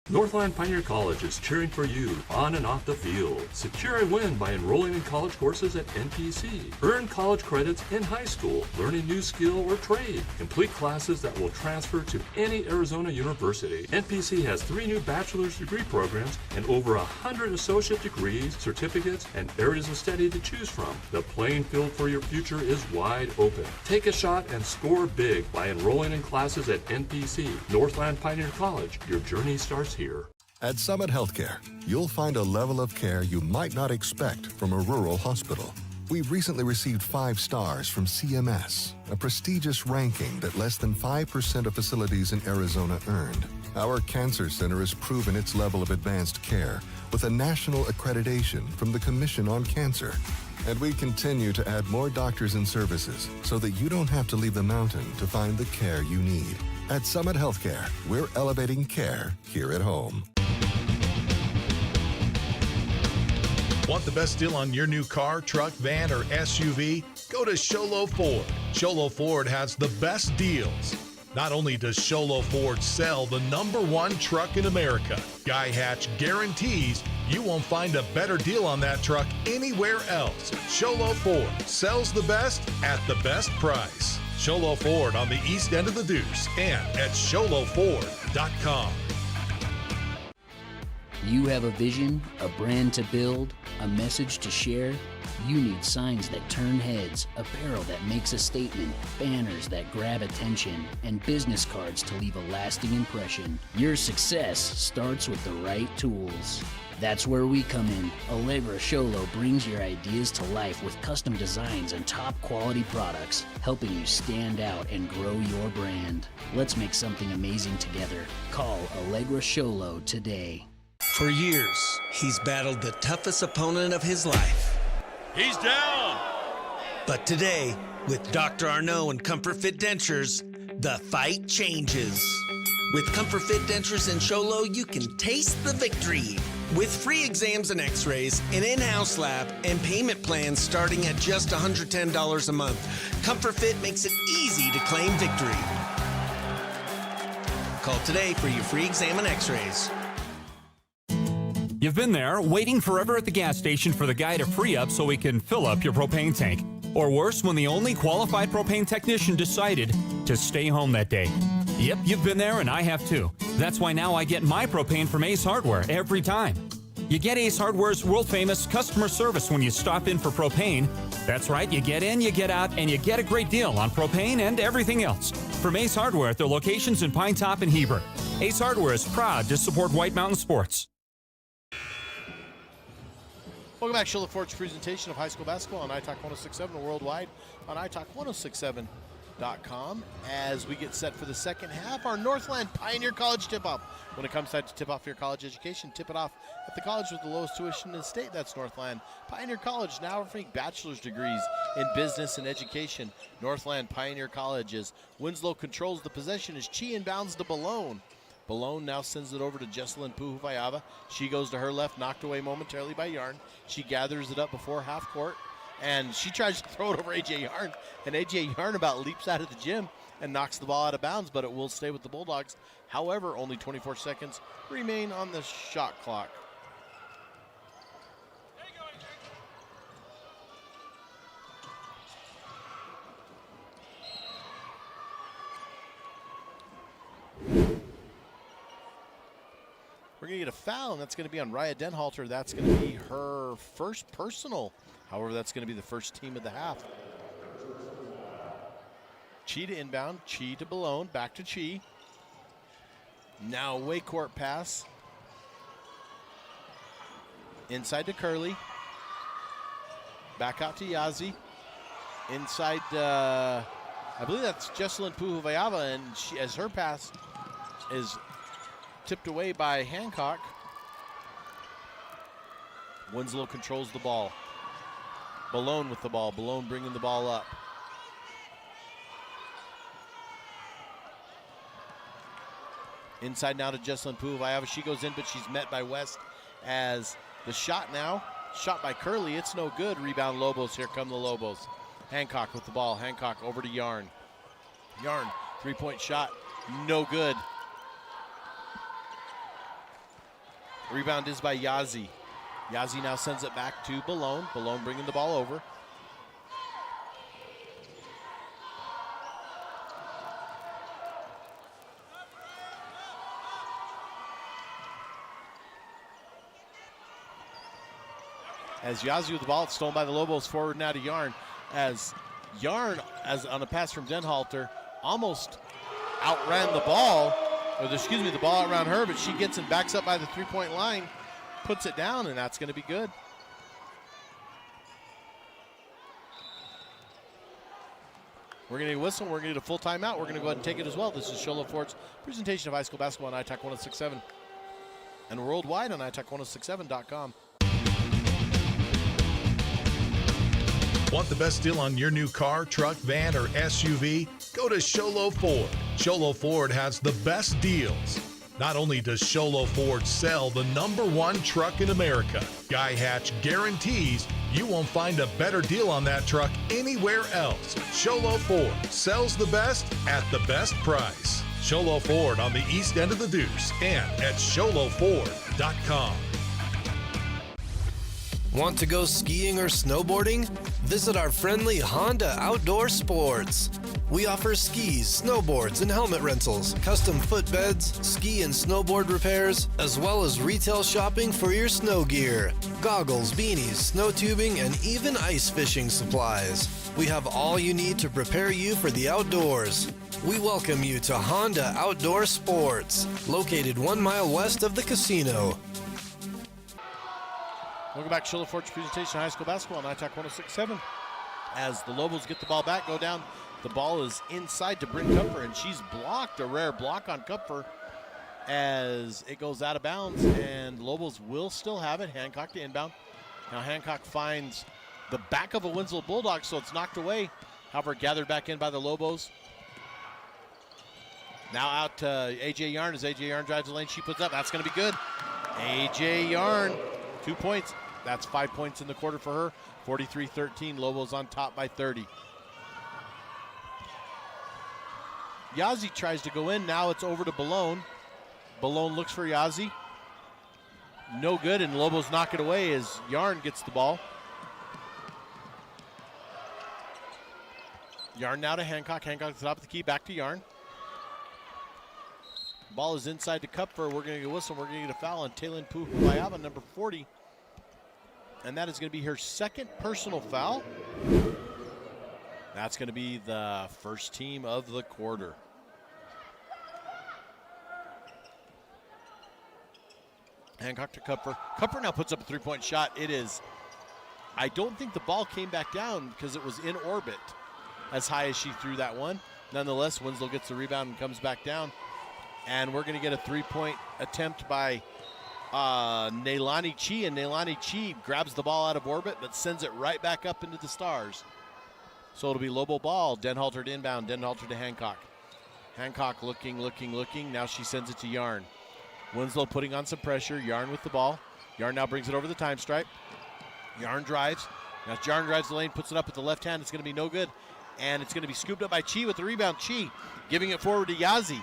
Northland Pioneer College is cheering for you on and off the field. Secure a win by enrolling in college courses at NPC. Earn college credits in high school, learn a new skill or trade. Complete classes that will transfer to any Arizona university. NPC has 3 new bachelor's degree programs and over 100 associate degrees, certificates, and areas of study to choose from. The playing field for your future is wide open. Take a shot and score big by enrolling in classes at NPC. Northland Pioneer College. Your journey starts here. At Summit Healthcare, you'll find a level of care you might not expect from a rural hospital. We've recently received 5 stars from CMS, a prestigious ranking that less than 5% of facilities in Arizona earned. Our cancer center has proven its level of advanced care with a national accreditation from the Commission on Cancer. And we continue to add more doctors and services so that you don't have to leave the mountain to find the care you need. At Summit Healthcare, we're elevating care here at home. Want the best deal on your new car, truck, van, or SUV? Go to Sholo Ford. Sholo Ford has the best deals. Not only does Sholo Ford sell the #1 truck in America, Guy Hatch guarantees you won't find a better deal on that truck anywhere else. Sholo Ford sells the best at the best price. Sholo Ford on the east end of the Deuce and at SholoFord.com. You have a vision, a brand to build, a message to share. You need signs that turn heads, apparel that makes a statement, banners that grab attention, and business cards to leave a lasting impression. Your success starts with the right tools. That's where we come in. Allegra Sholo brings your ideas to life with custom designs and top quality products, helping you stand out and grow your brand. Let's make something amazing together. Call Allegra Sholo today. For years, he's battled the toughest opponent of his life. He's down! But today, with Dr. Arnault and Comfort Fit Dentures, the fight changes. With Comfort Fit Dentures and Sholo, you can taste the victory. With free exams and x-rays, an in-house lab, and payment plans starting at just $110 a month, Comfort Fit makes it easy to claim victory. Call today for your free exam and x-rays. You've been there, waiting forever at the gas station for the guy to free up so he can fill up your propane tank. Or worse, when the only qualified propane technician decided to stay home that day. Yep, you've been there and I have too. That's why now I get my propane from Ace Hardware every time. You get Ace Hardware's world-famous customer service when you stop in for propane. That's right, you get in, you get out, and you get a great deal on propane and everything else. From Ace Hardware at their locations in Pine Top and Heber. Ace Hardware is proud to support White Mountain Sports. Welcome back to Sholo Ford's presentation of high school basketball on iTalk 106.7 worldwide on iTalk1067.com. As we get set for the second half, our Northland Pioneer College tip-off. When it comes time to tip off your college education, tip it off at the college with the lowest tuition in the state. That's Northland Pioneer College, now offering bachelor's degrees in business and education. Northland Pioneer College, as Winslow controls the possession as Chi inbounds to Balone. Balone now sends it over to Jesselyn Puhuvayava. She goes to her left, knocked away momentarily by Yarn. She gathers it up before half court, and she tries to throw it over A.J. Yarn, and A.J. Yarn about leaps out of the gym and knocks the ball out of bounds, but it will stay with the Bulldogs. However, only 24 seconds remain on the shot clock. We're going to get a foul, and that's going to be on Raya Denhalter. That's going to be her first personal. However, that's going to be the first team of the half. Chi to inbound, Chi to Balone, back to Chi. Now away court pass. Inside to Curley. Back out to Yazi. Inside, I believe that's Jesselyn Puhuvayava, and she, as her pass is tipped away by Hancock. Winslow controls the ball. Balone with the ball. Balone bringing the ball up. Inside now to Jesselyn Puhuvayava. She goes in, but she's met by West as the shot now. Shot by Curley. It's no good. Rebound Lobos. Here come the Lobos. Hancock with the ball. Hancock over to Yarn. Yarn, three-point shot. No good. Rebound is by Yazi. Yazi now sends it back to Balone. Balone bringing the ball over. As Yazi with the ball, it's stolen by the Lobos. Forward now to Yarn. As Yarn, as on a pass from Denhalter, almost outran the ball. The ball around her, but she gets and backs up by the three-point line, puts it down, and that's going to be good. We're going to whistle. We're going to get a full timeout. We're going to go ahead and take it as well. This is Sholo Ford's presentation of high school basketball on iTalk 106.7 and worldwide on iTalk1067.com. Want the best deal on your new car, truck, van, or SUV? Go to Sholo Ford. Sholo Ford has the best deals. Not only does Sholo Ford sell the #1 truck in America, Guy Hatch guarantees you won't find a better deal on that truck anywhere else. Sholo Ford sells the best at the best price. Sholo Ford on the east end of the Deuce and at SholoFord.com. Want to go skiing or snowboarding? Visit our friendly Honda Outdoor Sports. We offer skis, snowboards, and helmet rentals, custom footbeds, ski and snowboard repairs, as well as retail shopping for your snow gear, goggles, beanies, snow tubing, and even ice fishing supplies. We have all you need to prepare you for the outdoors. We welcome you to Honda Outdoor Sports, located 1 mile west of the casino. Welcome back to Show Forge presentation of high school basketball on iTalk 106.7. As the Lobos get the ball back, go down. The ball is inside to Bryn Kupfer, and she's blocked. A rare block on Kupfer as it goes out of bounds, and Lobos will still have it. Hancock to inbound. Now Hancock finds the back of a Winslow Bulldog, so it's knocked away. However, gathered back in by the Lobos. Now out to A.J. Yarn as A.J. Yarn drives the lane. She puts up. That's going to be good. A.J. Yarn, 2 points. That's 5 points in the quarter for her. 43-13. Lobos on top by 30. Yazzie tries to go in. Now it's over to Ballone. Ballone looks for Yazzie. No good, and Lobos knock it away as Yarn gets the ball. Yarn now to Hancock. Hancock at the top of the key. Back to Yarn. Ball is inside to Kupfer. We're going to get a whistle. We're going to get a foul on Taylin Puhulayava, number 40. And that is going to be her second personal foul. That's going to be the first team of the quarter. Hancock to Kupfer. Kupfer now puts up a three-point shot. It is, I don't think the ball came back down because it was in orbit as high as she threw that one. Nonetheless, Winslow gets the rebound and comes back down. And we're going to get a three-point attempt by Neilani Chi, and Neilani Chi grabs the ball out of orbit but sends it right back up into the stars. So it'll be Lobo ball. Denhalter to inbound. Denhalter to Hancock. Hancock looking. Now she sends it to Yarn. Winslow putting on some pressure. Yarn with the ball. Yarn now brings it over the time stripe. Yarn drives. Now Yarn drives the lane, puts it up with the left hand. It's going to be no good. And it's going to be scooped up by Chi with the rebound. Chi giving it forward to Yazzie.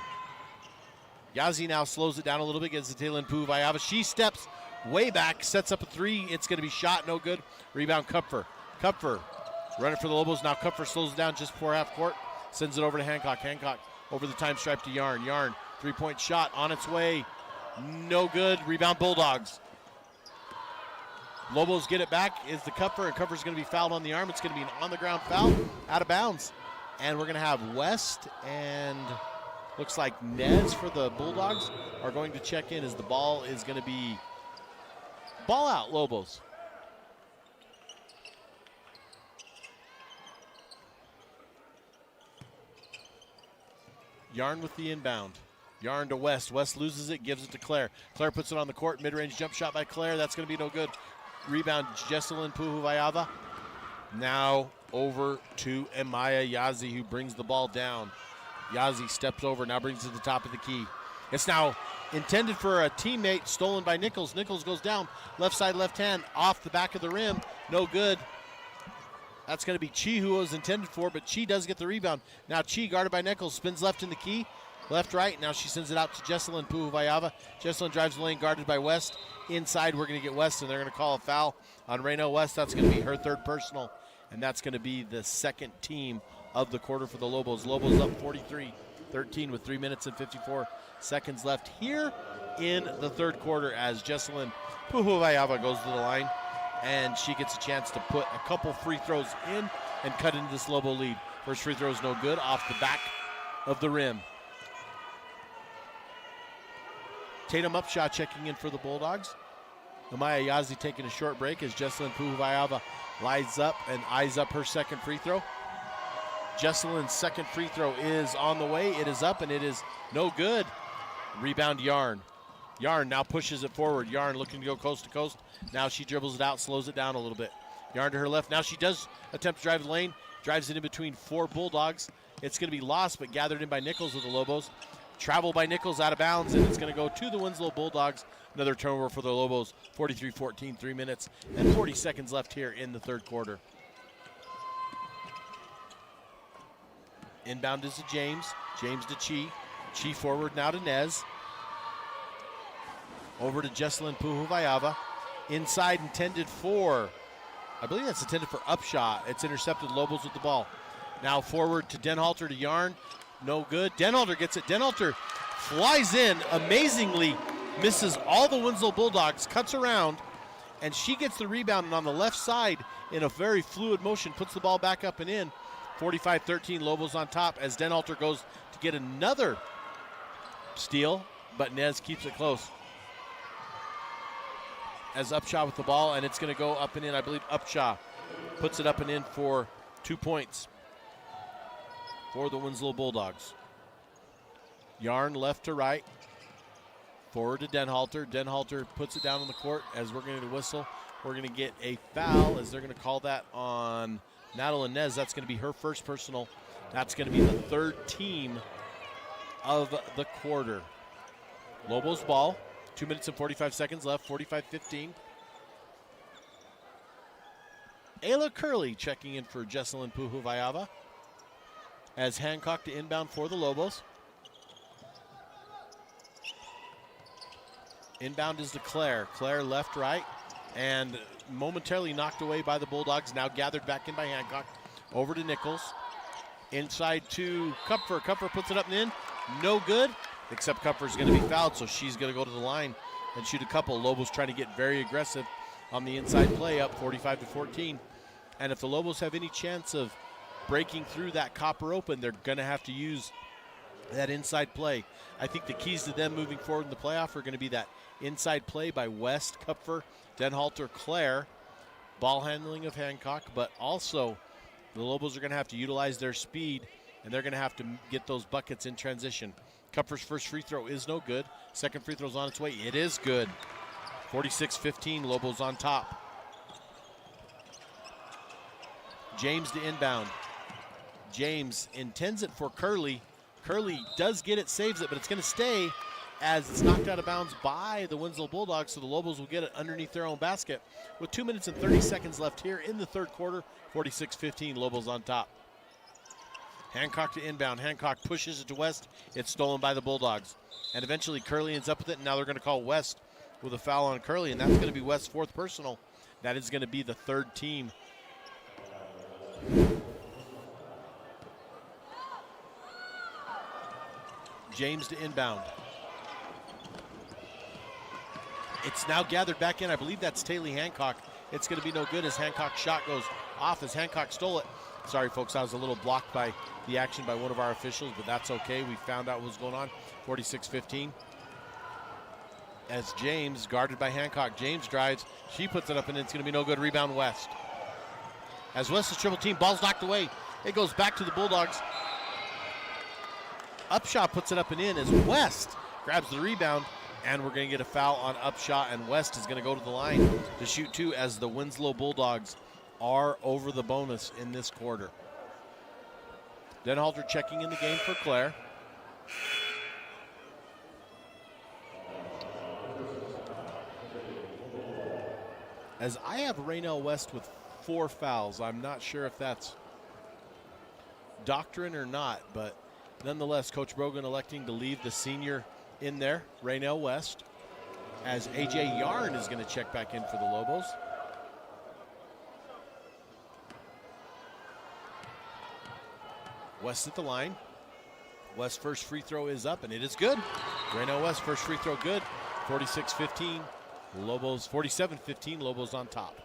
Yazzie now slows it down a little bit, gets the Taylin Puhulayava. She steps way back, sets up a three. It's going to be shot, no good. Rebound Kupfer. Kupfer running for the Lobos. Now Kupfer slows it down just before half court. Sends it over to Hancock. Hancock over the time stripe to Yarn. Yarn, three-point shot on its way. No good. Rebound Bulldogs. Lobos get it back. Is the Kupfer, and Kupfer's going to be fouled on the arm. It's going to be an on-the-ground foul, out of bounds. And we're going to have West and looks like Nez for the Bulldogs are going to check in as the ball is going to be ball out, Lobos. Yarn with the inbound. Yarn to West. West loses it, gives it to Claire. Claire puts it on the court. Mid-range jump shot by Claire. That's going to be no good. Rebound, Jesselyn Puhulayava. Now over to Amaya Yazzie, who brings the ball down. Yazzie steps over, now brings it to the top of the key. It's now intended for a teammate, stolen by Nichols. Nichols goes down, left side, left hand, off the back of the rim. No good. That's going to be Chi who it was intended for, but Chi does get the rebound. Now Chi, guarded by Nichols, spins left in the key. Left, right. Now she sends it out to Jesselyn Puhulayava. Jesselyn drives the lane, guarded by West. Inside, we're going to get West, and they're going to call a foul on Reno West. That's going to be her third personal, and that's going to be the second team of the quarter for the Lobos. Lobos up 43-13 with 3 minutes and 54 seconds left here in the third quarter as Jesselyn Puhulayava goes to the line, and she gets a chance to put a couple free throws in and cut into this Lobo lead. First free throw is no good, off the back of the rim. Tatum Upshaw checking in for the Bulldogs. Amaya Yazzie taking a short break as Jesselyn Puhulayava lines up and eyes up her second free throw. Jesselyn's second free throw is on the way. It is up and it is no good. Rebound Yarn. Yarn now pushes it forward. Yarn looking to go coast to coast. Now she dribbles it out, slows it down a little bit. Yarn to her left. Now she does attempt to drive the lane. Drives it in between four Bulldogs. It's going to be lost, but gathered in by Nichols with the Lobos. Travel by Nichols out of bounds, and it's going to go to the Winslow Bulldogs. Another turnover for the Lobos. 43-14, 3 minutes and 40 seconds left here in the third quarter. Inbound is to James. James to Chi. Chi forward now to Nez. Over to Jesselyn Puhulayava. Inside intended for, I believe that's intended for Upshot. It's intercepted. Lobos with the ball. Now forward to Denhalter to Yarn. No good. Denhalter gets it. Denhalter flies in, amazingly misses all the Winslow Bulldogs, cuts around, and she gets the rebound, and on the left side in a very fluid motion puts the ball back up and in. 45-13, Lobos on top as Denhalter goes to get another steal, but Nez keeps it close. As Upshaw with the ball, and it's going to go up and in. I believe Upshaw puts it up and in for 2 points for the Winslow Bulldogs. Yarn left to right. Forward to Denhalter. Denhalter puts it down on the court as we're going to whistle. We're going to get a foul as they're going to call that on Nadal Inez. That's going to be her first personal. That's going to be the third team of the quarter. Lobos ball. 2 minutes and 45 seconds left. 45-15. Ayla Curley checking in for Jesselyn Puhuvayava as Hancock to inbound for the Lobos. Inbound is to Claire. Claire left, right, and momentarily knocked away by the Bulldogs. Now gathered back in by Hancock. Over to Nichols. Inside to Kupfer. Kupfer puts it up and in. No good, except Kupfer's going to be fouled, so she's going to go to the line and shoot a couple. Lobos trying to get very aggressive on the inside play, up 45-14. And if the Lobos have any chance of breaking through that copper open, they're going to have to use that inside play. I think the keys to them moving forward in the playoff are going to be that inside play by West, Kupfer, Denhalter, Claire, ball handling of Hancock, but also the Lobos are going to have to utilize their speed, and they're going to have to get those buckets in transition. Kupfer's first free throw is no good. Second free throw's on its way. It is good. 46-15, Lobos on top. James to inbound. James intends it for Curley. Curley does get it, saves it, but it's going to stay as it's knocked out of bounds by the Winslow Bulldogs, so the Lobos will get it underneath their own basket. With 2 minutes and 30 seconds left here in the third quarter, 46-15, Lobos on top. Hancock to inbound. Hancock pushes it to West. It's stolen by the Bulldogs. And eventually Curley ends up with it, and now they're going to call West with a foul on Curley, and that's going to be West's fourth personal. That is going to be the third team. James to inbound. It's now gathered back in. I believe that's Taylor Hancock. It's going to be no good as Hancock's shot goes off as Hancock stole it. Sorry, folks, I was a little blocked by the action by one of our officials, but that's okay. We found out what was going on. 46-15. As James, guarded by Hancock. James drives. She puts it up, and it's going to be no good. Rebound West. As West is triple team, ball's knocked away. It goes back to the Bulldogs. Upshaw puts it up and in as West grabs the rebound, and we're going to get a foul on Upshaw, and West is going to go to the line to shoot two as the Winslow Bulldogs are over the bonus in this quarter. Denhalter checking in the game for Claire. As I have Raynell West with 4 fouls. I'm not sure if that's doctrine or not, but nonetheless, Coach Brogan electing to leave the senior in there, Raynell West, as A.J. Yarn is going to check back in for the Lobos. West at the line. West's first free throw is up, and it is good. Raynell West, first free throw good. 46-15. Lobos, 47-15. Lobos on top.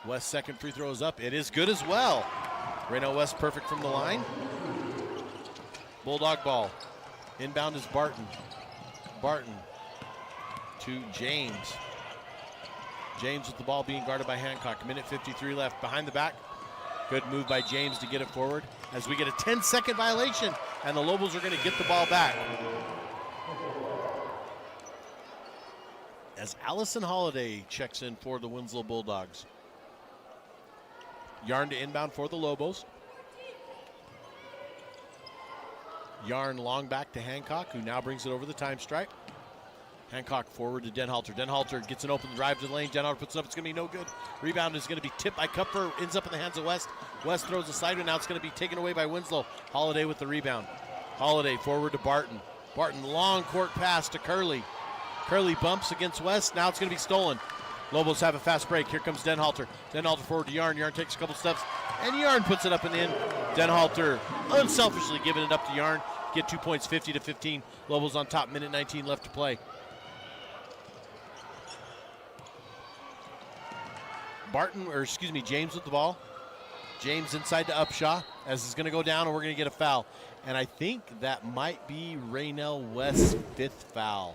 West's second free throw is up. It is good as well. Raynell West perfect from the line. Bulldog ball. Inbound is Barton. Barton to James. James with the ball being guarded by Hancock. Minute 53 left. Behind the back. Good move by James to get it forward as we get a 10-second violation, and the Lobos are going to get the ball back. As Allison Holiday checks in for the Winslow Bulldogs. Yarn to inbound for the Lobos. Yarn long back to Hancock, who now brings it over the time stripe. Hancock forward to Denhalter. Denhalter gets an open drive to the lane. Denhalter puts it up. It's going to be no good. Rebound is going to be tipped by Kupfer. Ends up in the hands of West. West throws a slider. Now it's going to be taken away by Winslow. Holiday with the rebound. Holiday forward to Barton. Barton long court pass to Curley. Curley bumps against West. Now it's going to be stolen. Lobos have a fast break. Here comes Denhalter. Denhalter forward to Yarn. Yarn takes a couple steps, and Yarn puts it up and in. Denhalter unselfishly giving it up to Yarn. Get 2 points, 50-15. Lobos on top, minute 19 left to play. James with the ball. James inside to Upshaw, as it's going to go down, and we're going to get a foul. And I think that might be Raynell West's 5th foul.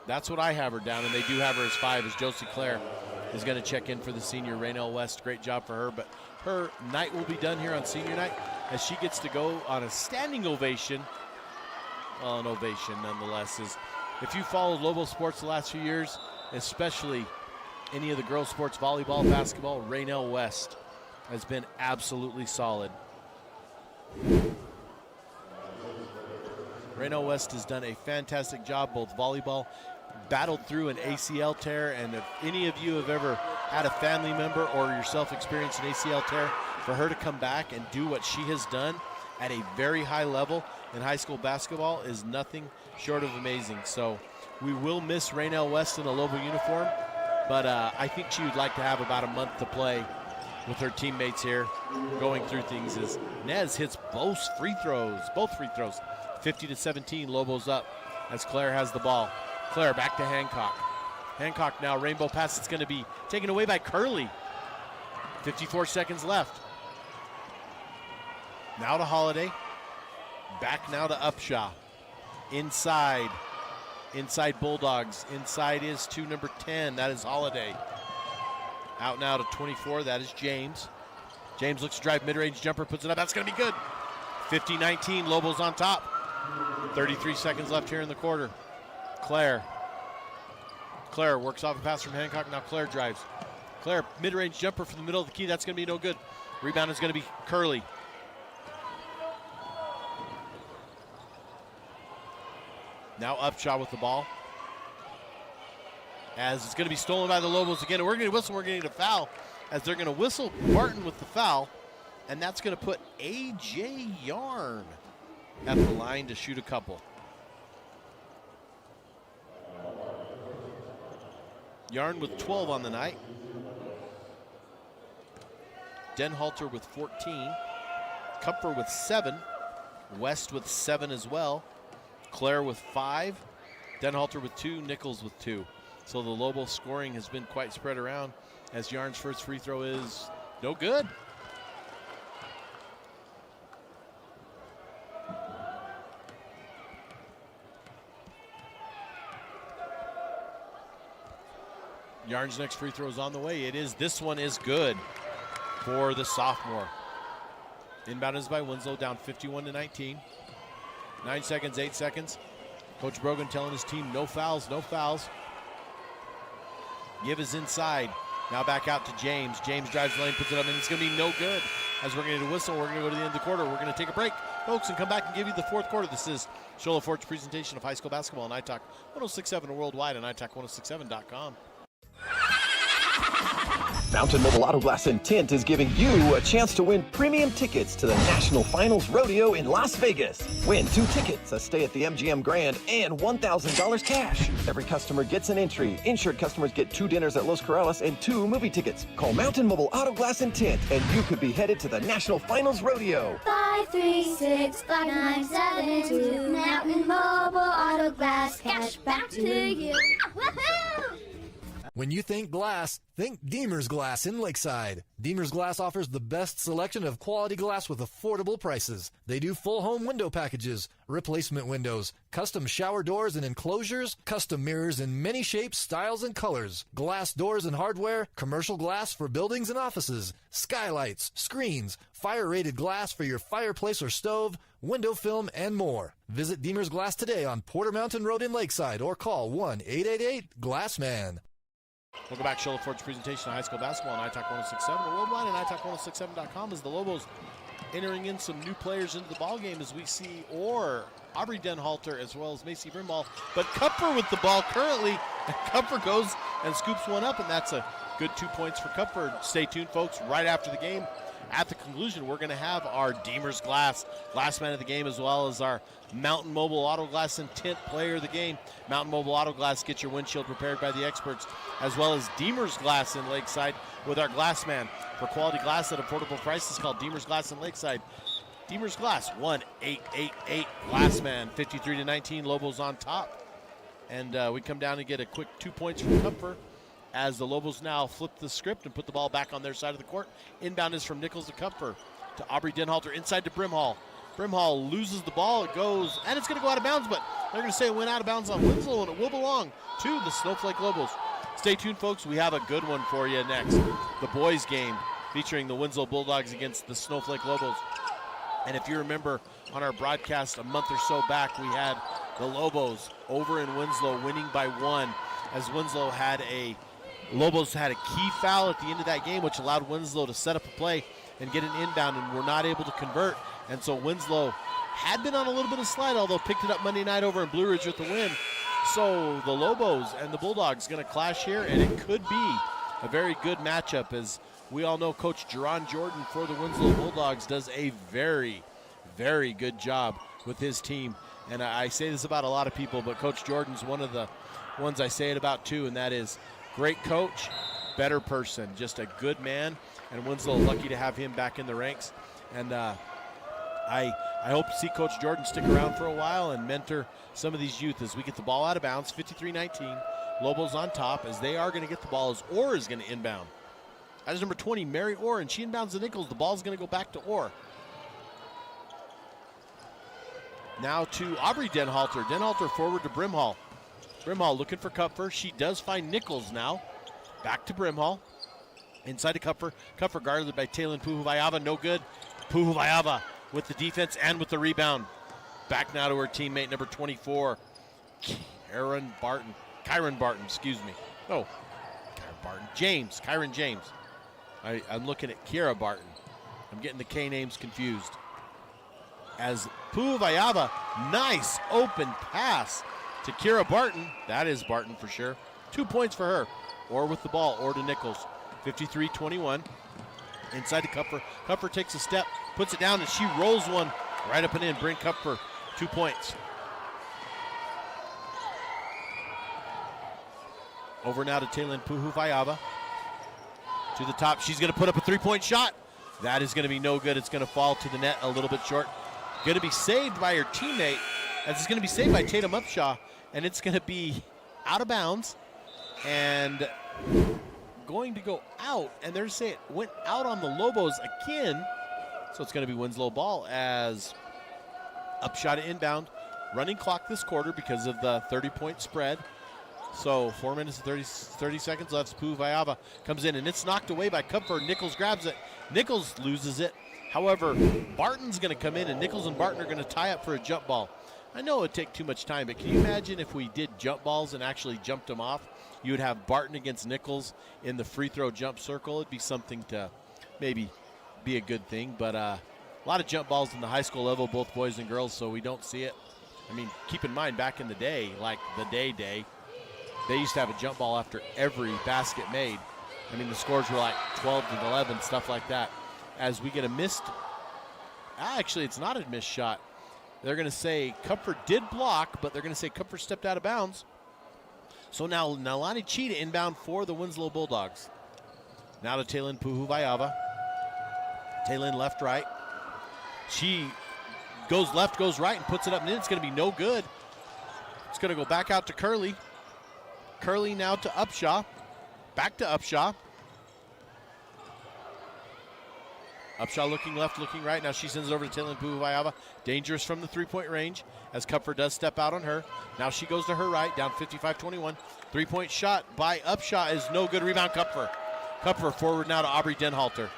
That's what I have her down, and they do have her as 5, as Josie Claire is going to check in for the senior. Raynell West, great job for her, but her night will be done here on senior night as she gets to go on a standing ovation. Well, an ovation nonetheless. If you followed Lobo sports the last few years, especially any of the girls' sports, volleyball, basketball, Raynell West has been absolutely solid. Raynell West has done a fantastic job, both volleyball, battled through an ACL tear, and if any of you have ever had a family member or yourself experienced an ACL tear, for her to come back and do what she has done at a very high level in high school basketball is nothing short of amazing. So we will miss Raynell West in a Lobo uniform, but I think she would like to have about a month to play with her teammates here, going through things. As Nez hits both free throws, 50-17, Lobos up as Claire has the ball. Claire back to Hancock. Hancock now, rainbow pass. It's going to be taken away by Curley. 54 seconds left. Now to Holiday. Back now to Upshaw. Inside Bulldogs. Inside is to number 10. That is Holiday. Out now to 24. That is James. James looks to drive mid-range jumper. Puts it up. That's going to be good. 50-19. Lobos on top. 33 seconds left here in the quarter. Claire works off a pass from Hancock. Now Claire drives. Claire, mid-range jumper from the middle of the key. That's going to be no good. Rebound is going to be Curley. Now Upshaw with the ball. As it's going to be stolen by the Lobos again. And we're going to whistle. We're going to get a foul. As they're going to whistle Martin with the foul. And that's going to put A.J. Yarn at the line to shoot a couple. Yarn with 12 on the night. Denhalter with 14. Kupfer with 7. West with 7 as well. Claire with 5. Denhalter with 2. Nichols with 2. So the Lobo scoring has been quite spread around, as Yarn's first free throw is no good. Yarn's next free throw is on the way. This one is good for the sophomore. Inbound is by Winslow, down 51-19. 9 seconds, 8 seconds. Coach Brogan telling his team, no fouls, no fouls. Give is inside. Now back out to James. James drives the lane, puts it up, and it's going to be no good. As we're going to whistle, we're going to go to the end of the quarter. We're going to take a break, folks, and come back and give you the fourth quarter. This is Shola Fort's presentation of high school basketball on iTalk 106.7 worldwide and iTalk1067.com. Mountain Mobile Auto Glass and Tint is giving you a chance to win premium tickets to the National Finals Rodeo in Las Vegas. Win 2 tickets, a stay at the MGM Grand, and $1,000 cash. Every customer gets an entry. Insured customers get 2 dinners at Los Corrales and 2 movie tickets. Call Mountain Mobile Auto Glass and Tint, and you could be headed to the National Finals Rodeo. 536-5972. Mountain Mobile Auto Glass. Cash back to you. Woohoo! When you think glass, think Deemer's Glass in Lakeside. Deemer's Glass offers the best selection of quality glass with affordable prices. They do full home window packages, replacement windows, custom shower doors and enclosures, custom mirrors in many shapes, styles, and colors, glass doors and hardware, commercial glass for buildings and offices, skylights, screens, fire-rated glass for your fireplace or stove, window film, and more. Visit Deemer's Glass today on Porter Mountain Road in Lakeside or call 1-888-GLASSMAN. Welcome back, Shola Fort's presentation of high school basketball on iTalk 1067 worldwide and iTalk1067.com as the Lobos entering in some new players into the ballgame as we see Aubrey Denhalter as well as Macy Brimball. But Kupfer with the ball currently, and Kupfer goes and scoops one up, and that's a good 2 points for Kupfer. Stay tuned, folks. Right after the game, at the conclusion, we're going to have our Deemer's Glass man of the game, as well as our Mountain Mobile Auto Glass and Tint player of the game. Mountain Mobile Auto Glass, get your windshield repaired by the experts, as well as Deemer's Glass in Lakeside with our glass man. For quality glass at affordable prices, called Deemer's Glass in Lakeside. Deemer's Glass, 1-888 Glassman, 53-19. Lobos on top. And we come down and get a quick 2 points from Kupfer as the Lobos now flip the script and put the ball back on their side of the court. Inbound is from Nichols to Kupfer to Aubrey Denhalter inside to Brimhall. Brimhall loses the ball. It goes, and it's going to go out of bounds, but they're going to say it went out of bounds on Winslow, and it will belong to the Snowflake Lobos. Stay tuned, folks. We have a good one for you next. The boys game featuring the Winslow Bulldogs against the Snowflake Lobos. And if you remember on our broadcast a month or so back, we had the Lobos over in Winslow winning by 1 as Lobos had a key foul at the end of that game, which allowed Winslow to set up a play and get an inbound, and were not able to convert. And so Winslow had been on a little bit of slide, although picked it up Monday night over in Blue Ridge with the win. So the Lobos and the Bulldogs going to clash here, and it could be a very good matchup. As we all know, Coach Jerron Jordan for the Winslow Bulldogs does a very, very good job with his team. And I say this about a lot of people, but Coach Jordan's one of the ones I say it about too, and that is great coach, better person, just a good man. And Winslow lucky to have him back in the ranks. And I hope to see Coach Jordan stick around for a while and mentor some of these youth as we get the ball out of bounds. 53-19, Lobos on top, as they are going to get the ball as Orr is going to inbound. That is number 20, Mary Orr, and she inbounds to Nichols. The ball is going to go back to Orr. Now to Aubrey Denhalter. Denhalter forward to Brimhall. Brimhall looking for Kupfer. She does find Nichols now. Back to Brimhall. Inside to Kupfer. Kupfer guarded by Taylin Puhuvayava. No good. Puhuvayava with the defense and with the rebound. Back now to her teammate, number 24, Kyron Barton, excuse me. Oh, Kyron James. I'm looking at Kiera Barton. I'm getting the K names confused. As Puhuvayava, nice open pass to Kiera Barton. That is Barton for sure. 2 points for her. Or with the ball, or to Nichols. 53-21. Inside to Kupfer. Kupfer takes a step, puts it down, and she rolls one right up and in. Bryn Kupfer, 2 points. Over now to Taylin Puhuvayava. To the top, she's going to put up a three-point shot. That is going to be no good. It's going to fall to the net a little bit short. Going to be saved by her teammate, as it's going to be saved by Tatum Upshaw, and it's going to be out of bounds and going to go out, and they're saying it went out on the Lobos again. So it's going to be Winslow ball as Upshot to inbound. Running clock this quarter because of the 30-point spread. So 4 minutes and 30 seconds left. Puhuvayava comes in, and it's knocked away by Kupfer. Nichols grabs it. Nichols loses it. However, Barton's going to come in, and Nichols and Barton are going to tie up for a jump ball. I know it would take too much time, but can you imagine if we did jump balls and actually jumped them off? You would have Barton against Nichols in the free throw jump circle. It'd be something to maybe be a good thing, but a lot of jump balls in the high school level, both boys and girls, so we don't see it. I mean, keep in mind, back in the day, like the day, they used to have a jump ball after every basket made. I mean, the scores were like 12-11, stuff like that. As we get a missed, actually, it's not a missed shot. They're going to say Kupfer did block, but they're going to say Kupfer stepped out of bounds. So now Nalani Cheetah inbound for the Winslow Bulldogs. Now to Taylin Puhuvayava. Taylin left, right. She goes left, goes right, and puts it up and in. It's going to be no good. It's going to go back out to Curley. Curley now to Upshaw. Back to Upshaw. Upshaw looking left, looking right. Now she sends it over to Taylin Puhuvayava. Dangerous from the three-point range as Kupfer does step out on her. Now she goes to her right, down 55-21. Three-point shot by Upshaw is no good. Rebound Kupfer. Kupfer forward now to Aubrey Denhalter.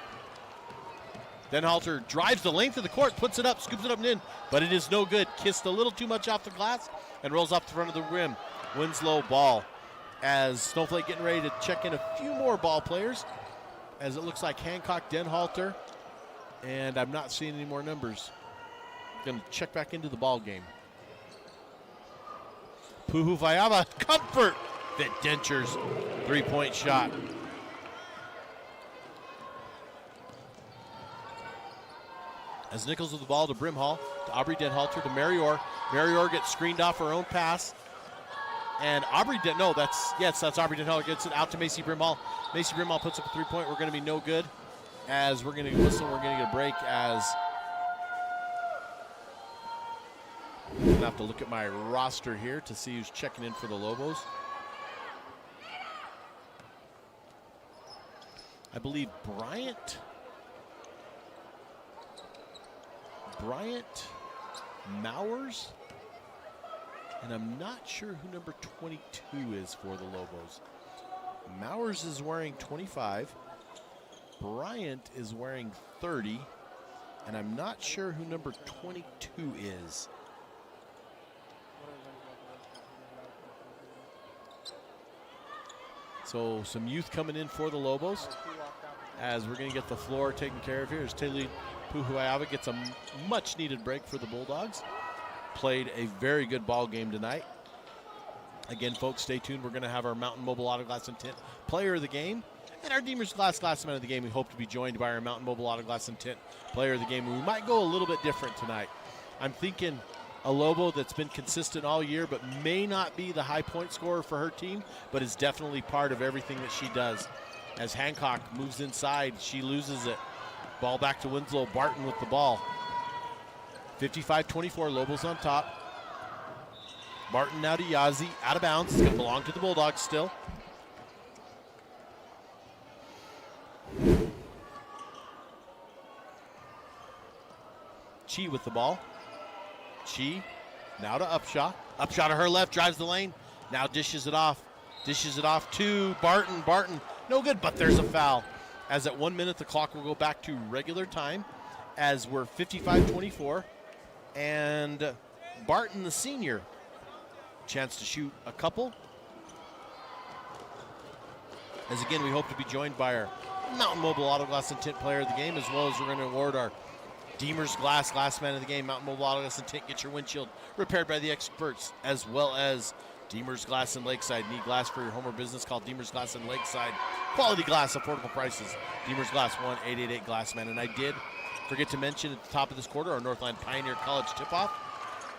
Denhalter drives the length of the court, puts it up, scoops it up and in, but it is no good. Kissed a little too much off the glass and rolls off the front of the rim. Winslow ball as Snowflake getting ready to check in a few more ball players, as it looks like Hancock, Denhalter, and I'm not seeing any more numbers. Going to check back into the ball game. Puhuvayava, comfort. Fit Dentures, three-point shot. As Nichols with the ball to Brimhall, to Aubrey Denhalter, to Marior. Marior gets screened off her own pass. And Aubrey, that's Aubrey Denhalter gets it out to Macy Brimhall. Macy Brimhall puts up a three-point. We're going to be no good. As we're going to whistle, we're going to get a break as I'm going to have to look at my roster here to see who's checking in for the Lobos. I believe Bryant Mowers, and I'm not sure who number 22 is for the Lobos. Mowers is wearing 25. Bryant is wearing 30, and I'm not sure who number 22 is. So some youth coming in for the Lobos as we're going to get the floor taken care of here as Taylor Puhuayava gets a much-needed break for the Bulldogs. Played a very good ball game tonight. Again, folks, stay tuned. We're going to have our Mountain Mobile Auto Glass and Tint Player of the Game and our Deemer's Glass Man of the Game. We hope to be joined by our Mountain Mobile Auto Glass and Tint Player of the Game. We might go a little bit different tonight. I'm thinking a Lobo that's been consistent all year but may not be the high point scorer for her team, but is definitely part of everything that she does. As Hancock moves inside, she loses it. Ball back to Winslow. Barton with the ball. 55-24, Lobos on top. Barton now to Yazzie, out of bounds. It's going to belong to the Bulldogs still. Chi with the ball. Chi now to Upshaw. Upshaw to her left, drives the lane. Now dishes it off. Dishes it off to Barton. Barton, no good, but there's a foul. As at 1 minute, the clock will go back to regular time as we're 55-24. And Barton, the senior, chance to shoot a couple. As again, we hope to be joined by our Mountain Mobile Auto Glass and Tint Player of the Game, as well as we're going to award our Deemer's Glass Man of the Game. Mountain Mobile Auto Glass and Tint, get your windshield repaired by the experts, as well as Deemer's Glass in Lakeside. Need glass for your home or business? Call Deemer's Glass in Lakeside. Quality glass, affordable prices. Deemer's Glass, 1-888-GLASSMAN. And I did forget to mention at the top of this quarter, our Northland Pioneer College tip-off.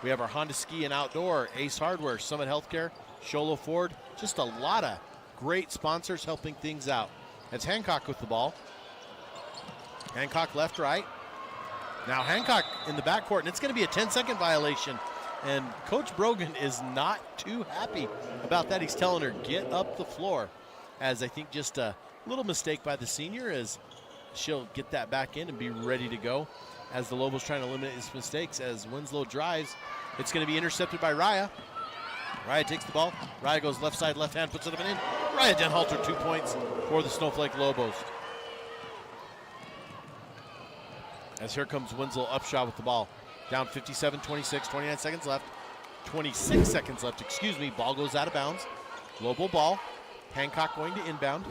We have our Honda Ski and Outdoor, Ace Hardware, Summit Healthcare, Sholo Ford. Just a lot of great sponsors helping things out. That's Hancock with the ball. Hancock left, right. Now Hancock in the backcourt, and it's going to be a 10-second violation. And Coach Brogan is not too happy about that. He's telling her, get up the floor. As I think just a little mistake by the senior, as she'll get that back in and be ready to go. As the Lobos trying to eliminate his mistakes, as Winslow drives, it's going to be intercepted by Raya. Raya takes the ball. Raya goes left side, left hand, puts it up and in. Raya Denhalter, 2 points for the Snowflake Lobos. As here comes Winslow Upshaw with the ball. Down 57-26, 29 seconds left. 26 seconds left, excuse me. Ball goes out of bounds. Lobo ball. Hancock going to inbound.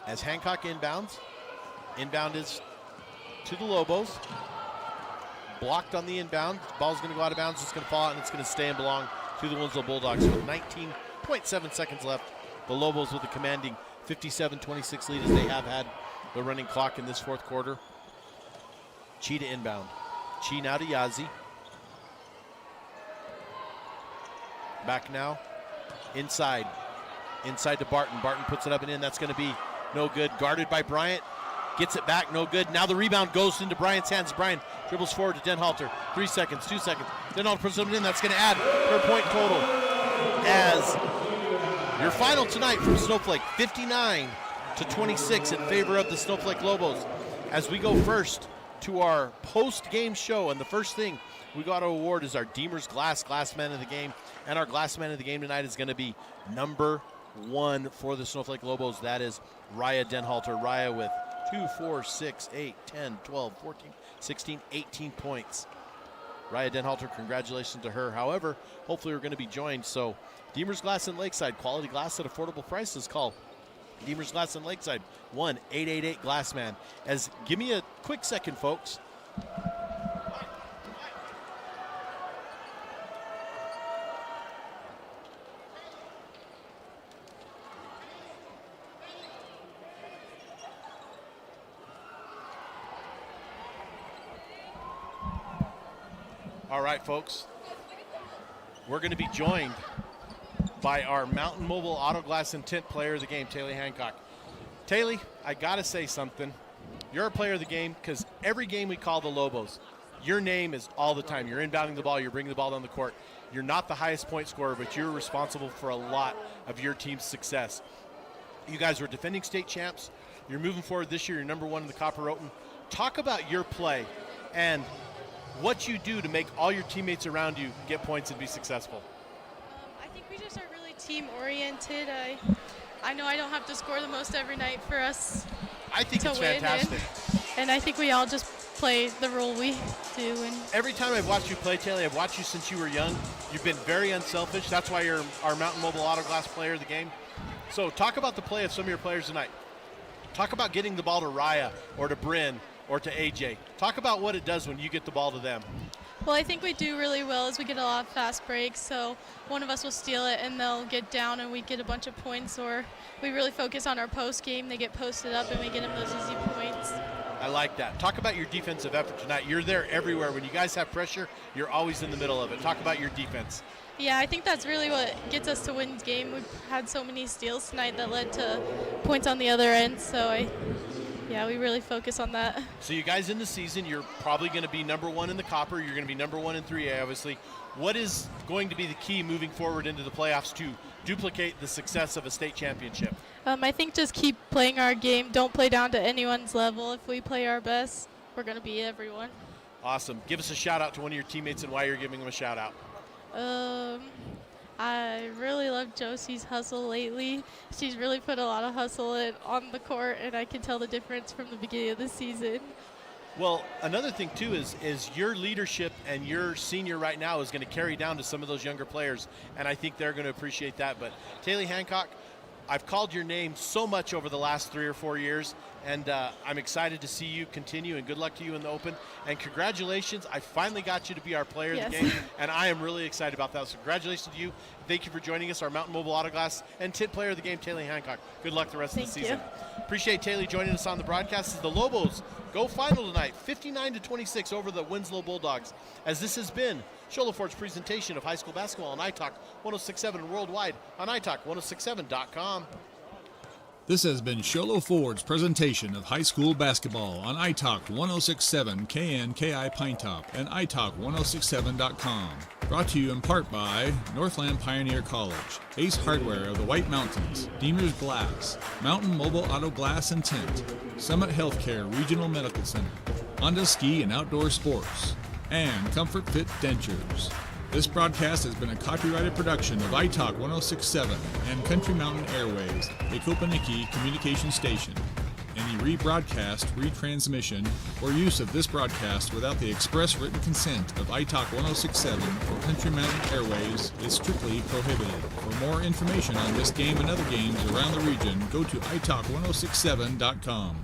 As Hancock inbounds, inbound is to the Lobos. Blocked on the inbound. Ball's going to go out of bounds. It's going to fall out, and it's going to stay and belong to the Winslow Bulldogs with 19.7 seconds left. The Lobos with a commanding 57-26 lead as they have had the running clock in this fourth quarter. Chi to inbound. Chi now to Yazzie. Back now. Inside. Inside to Barton. Barton puts it up and in. That's going to be no good. Guarded by Bryant. Gets it back. No good. Now the rebound goes into Bryant's hands. Bryant dribbles forward to Denhalter. 3 seconds. 2 seconds. Denhalter puts it in. That's going to add her point total. As your final tonight from Snowflake, 59-26 in favor of the Snowflake Lobos. As we go first to our post-game show, and the first thing we got to award is our Deemer's Glass Man of the Game, and our Glass Man of the Game tonight is going to be number 1 for the Snowflake Lobos. That is Raya Denhalter. Raya with 2, 4, 6, 8, 10, 12, 14, 16, 18 points. Raya Denhalter, congratulations to her. However, hopefully we're going to be joined. So Deemer's Glass in Lakeside, quality glass at affordable prices. Call Deemer's Glass in Lakeside, 1-888-GLASSMAN. As give me a quick second, folks. All right, folks. We're going to be joined by our Mountain Mobile Auto Glass and Tint player of the game, Taylor Hancock. Taylor, I got to say something. You're a player of the game because every game we call the Lobos, your name is all the time. You're inbounding the ball. You're bringing the ball down the court. You're not the highest point scorer, but you're responsible for a lot of your team's success. You guys were defending state champs. You're moving forward this year. You're number 1 in the Copper Roten. Talk about your play and what you do to make all your teammates around you get points and be successful. I think we just are really team-oriented. I know I don't have to score the most every night for us. I think it's fantastic. And I think we all just play the role we do. And every time I've watched you play, Taylor, I've watched you since you were young. You've been very unselfish. That's why you're our Mountain Mobile Auto Glass player of the game. So talk about the play of some of your players tonight. Talk about getting the ball to Raya or to Bryn or to AJ. Talk about what it does when you get the ball to them. Well, I think we do really well as we get a lot of fast breaks. So one of us will steal it and they'll get down and we get a bunch of points, or we really focus on our post game. They get posted up and we get them those easy points. I like that. Talk about your defensive effort tonight. You're there everywhere. When you guys have pressure, you're always in the middle of it. Talk about your defense. Yeah, I think that's really what gets us to win the game. We've had so many steals tonight that led to points on the other end. So we really focus on that. So you guys in the season, you're probably going to be number 1 in the Copper. You're going to be number 1 in 3A, obviously. What is going to be the key moving forward into the playoffs to duplicate the success of a state championship? I think just keep playing our game. Don't play down to anyone's level. If we play our best, we're going to beat everyone. Awesome. Give us a shout out to one of your teammates and why you're giving them a shout out. I really love Josie's hustle lately. She's really put a lot of hustle on the court, and I can tell the difference from the beginning of the season. Well, another thing, too, is your leadership and your senior right now is going to carry down to some of those younger players, and I think they're going to appreciate that. But Taylor Hancock, I've called your name so much over the last 3 or 4 years, and I'm excited to see you continue, and good luck to you in the Open. And congratulations, I finally got you to be our player of the game, and I am really excited about that. So congratulations to you. Thank you for joining us, our Mountain Mobile Auto Glass and Tint player of the game, Taylor Hancock. Good luck the rest of the season. Appreciate Taylor joining us on the broadcast. As the Lobos go final tonight, 59-26 over the Winslow Bulldogs. As this has been Shola Ford's presentation of high school basketball on iTalk 106.7 and worldwide on iTalk106.7.com. This has been Shola Ford's presentation of high school basketball on iTalk 106.7 KNKI Pinetop and iTalk106.7.com. Brought to you in part by Northland Pioneer College, Ace Hardware of the White Mountains, Deemer's Glass, Mountain Mobile Auto Glass and Tint, Summit Healthcare Regional Medical Center, Honda Ski and Outdoor Sports, and Comfort Fit Dentures. This broadcast has been a copyrighted production of iTalk 106.7 and Country Mountain Airways, a Kopaniki communication station. Any rebroadcast, retransmission, or use of this broadcast without the express written consent of iTalk 106.7 or Country Mountain Airways is strictly prohibited. For more information on this game and other games around the region, go to iTalk106.7.com.